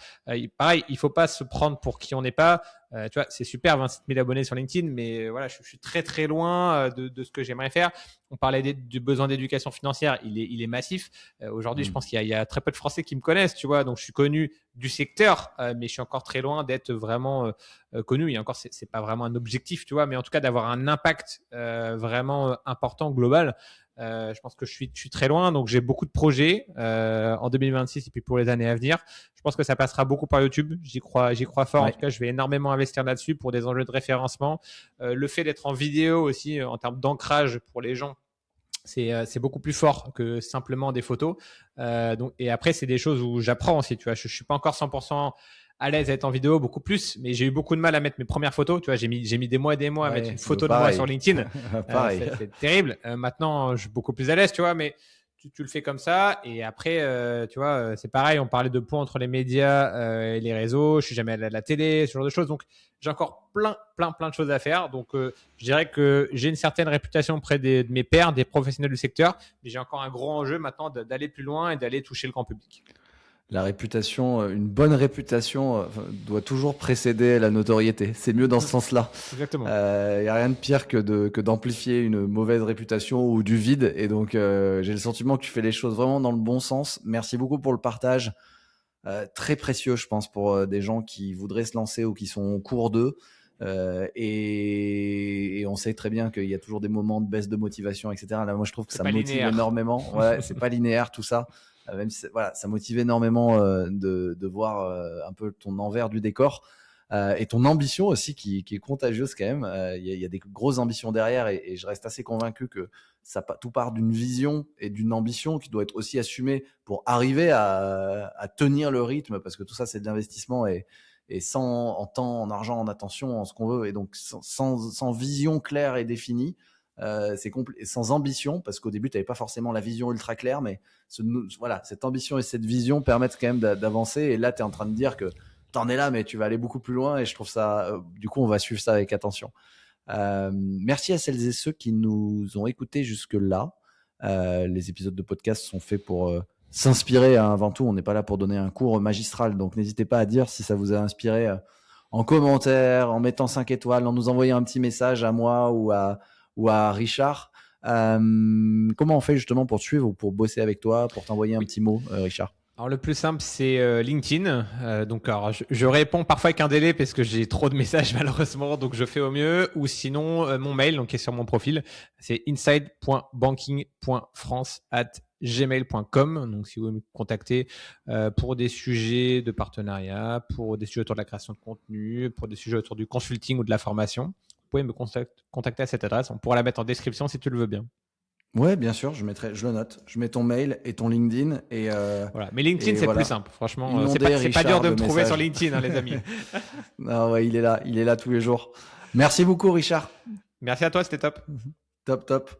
B: Pareil, il faut pas se prendre pour qui on n'est pas. Tu vois, c'est super, 27 000 abonnés sur LinkedIn, mais voilà, je suis très très loin de ce que j'aimerais faire. On parlait du besoin d'éducation financière, il est massif. Aujourd'hui, je pense qu'il y a très peu de Français qui me connaissent, tu vois, donc je suis connu du secteur, mais je suis encore très loin d'être vraiment connu. Et encore, c'est pas vraiment un objectif, tu vois, mais en tout cas d'avoir un impact vraiment important, global. Je pense que je suis très loin, donc j'ai beaucoup de projets en 2026 et puis pour les années à venir. Je pense que ça passera beaucoup par YouTube. J'y crois fort. En
A: Ouais.
B: tout cas, je vais énormément investir là-dessus pour des enjeux de référencement. Le fait d'être en vidéo aussi, en termes d'ancrage pour les gens, c'est beaucoup plus fort que simplement des photos. Et après, c'est des choses où j'apprends aussi. Tu vois, je suis pas encore 100% à l'aise à être en vidéo, beaucoup plus, mais j'ai eu beaucoup de mal à mettre mes premières photos. Tu vois, j'ai mis des mois et des mois à mettre une
A: Ouais.
B: photo de moi
A: Pareil.
B: sur LinkedIn.
A: Pareil.
B: C'est terrible. Maintenant, je suis beaucoup plus à l'aise, tu vois, mais tu le fais comme ça. Et après, tu vois, c'est pareil. On parlait de points entre les médias et les réseaux. Je suis jamais allé à la télé, ce genre de choses. Donc, j'ai encore plein de choses à faire. Donc, je dirais que j'ai une certaine réputation auprès de mes pairs, des professionnels du secteur, mais j'ai encore un gros enjeu maintenant d'aller plus loin et d'aller toucher le grand public.
A: La réputation, une bonne réputation doit toujours précéder la notoriété. C'est mieux dans ce sens-là.
B: Exactement.
A: Il n'y a rien de pire que d'amplifier une mauvaise réputation ou du vide. Et donc, j'ai le sentiment que tu fais les choses vraiment dans le bon sens. Merci beaucoup pour le partage. Très précieux, je pense, pour des gens qui voudraient se lancer ou qui sont au cours d'eux. Et on sait très bien qu'il y a toujours des moments de baisse de motivation, etc. Là, moi, je trouve que
B: C'est
A: ça
B: pas
A: motive
B: linéaire.
A: énormément. Ouais, c'est pas linéaire tout ça. Même si voilà, ça motive énormément de voir un peu ton envers du décor et ton ambition aussi qui est contagieuse quand même. Il y a des grosses ambitions derrière et je reste assez convaincu que tout part d'une vision et d'une ambition qui doit être aussi assumée pour arriver à tenir le rythme parce que tout ça c'est de l'investissement et en temps, en argent, en attention, en ce qu'on veut et donc sans vision claire et définie. Sans ambition parce qu'au début tu n'avais pas forcément la vision ultra claire mais voilà, cette ambition et cette vision permettent quand même d'avancer et là tu es en train de dire que t'en es là mais tu vas aller beaucoup plus loin et je trouve ça du coup on va suivre ça avec attention. Merci à celles et ceux qui nous ont écoutés jusque là. Les épisodes de podcast sont faits pour s'inspirer avant tout, on n'est pas là pour donner un cours magistral donc n'hésitez pas à dire si ça vous a inspiré en commentaire, en mettant 5 étoiles, en nous envoyant un petit message à moi ou à Richard. Comment on fait justement pour te suivre ou pour bosser avec toi, pour t'envoyer un
B: Oui.
A: petit mot, Richard?
B: Alors le plus simple c'est LinkedIn. Donc alors, je réponds parfois avec un délai parce que j'ai trop de messages malheureusement, donc je fais au mieux. Ou sinon mon mail donc qui est sur mon profil, c'est inside.banking.france@gmail.com. Donc si vous voulez me contacter pour des sujets de partenariat, pour des sujets autour de la création de contenu, pour des sujets autour du consulting ou de la formation, vous pouvez me contacter à cette adresse. On pourra la mettre en description si tu le veux bien.
A: Ouais, bien sûr, je le note. Je mets ton mail et ton LinkedIn et
B: Voilà. Mais LinkedIn, c'est
A: voilà.
B: plus simple. Franchement, c'est
A: Inonder
B: pas
A: Richard
B: dur de
A: de
B: me trouver
A: messages.
B: sur LinkedIn, hein, les amis.
A: Non, ouais, il est là tous les jours. Merci beaucoup, Richard.
B: Merci à toi, c'était top.
A: Top, top.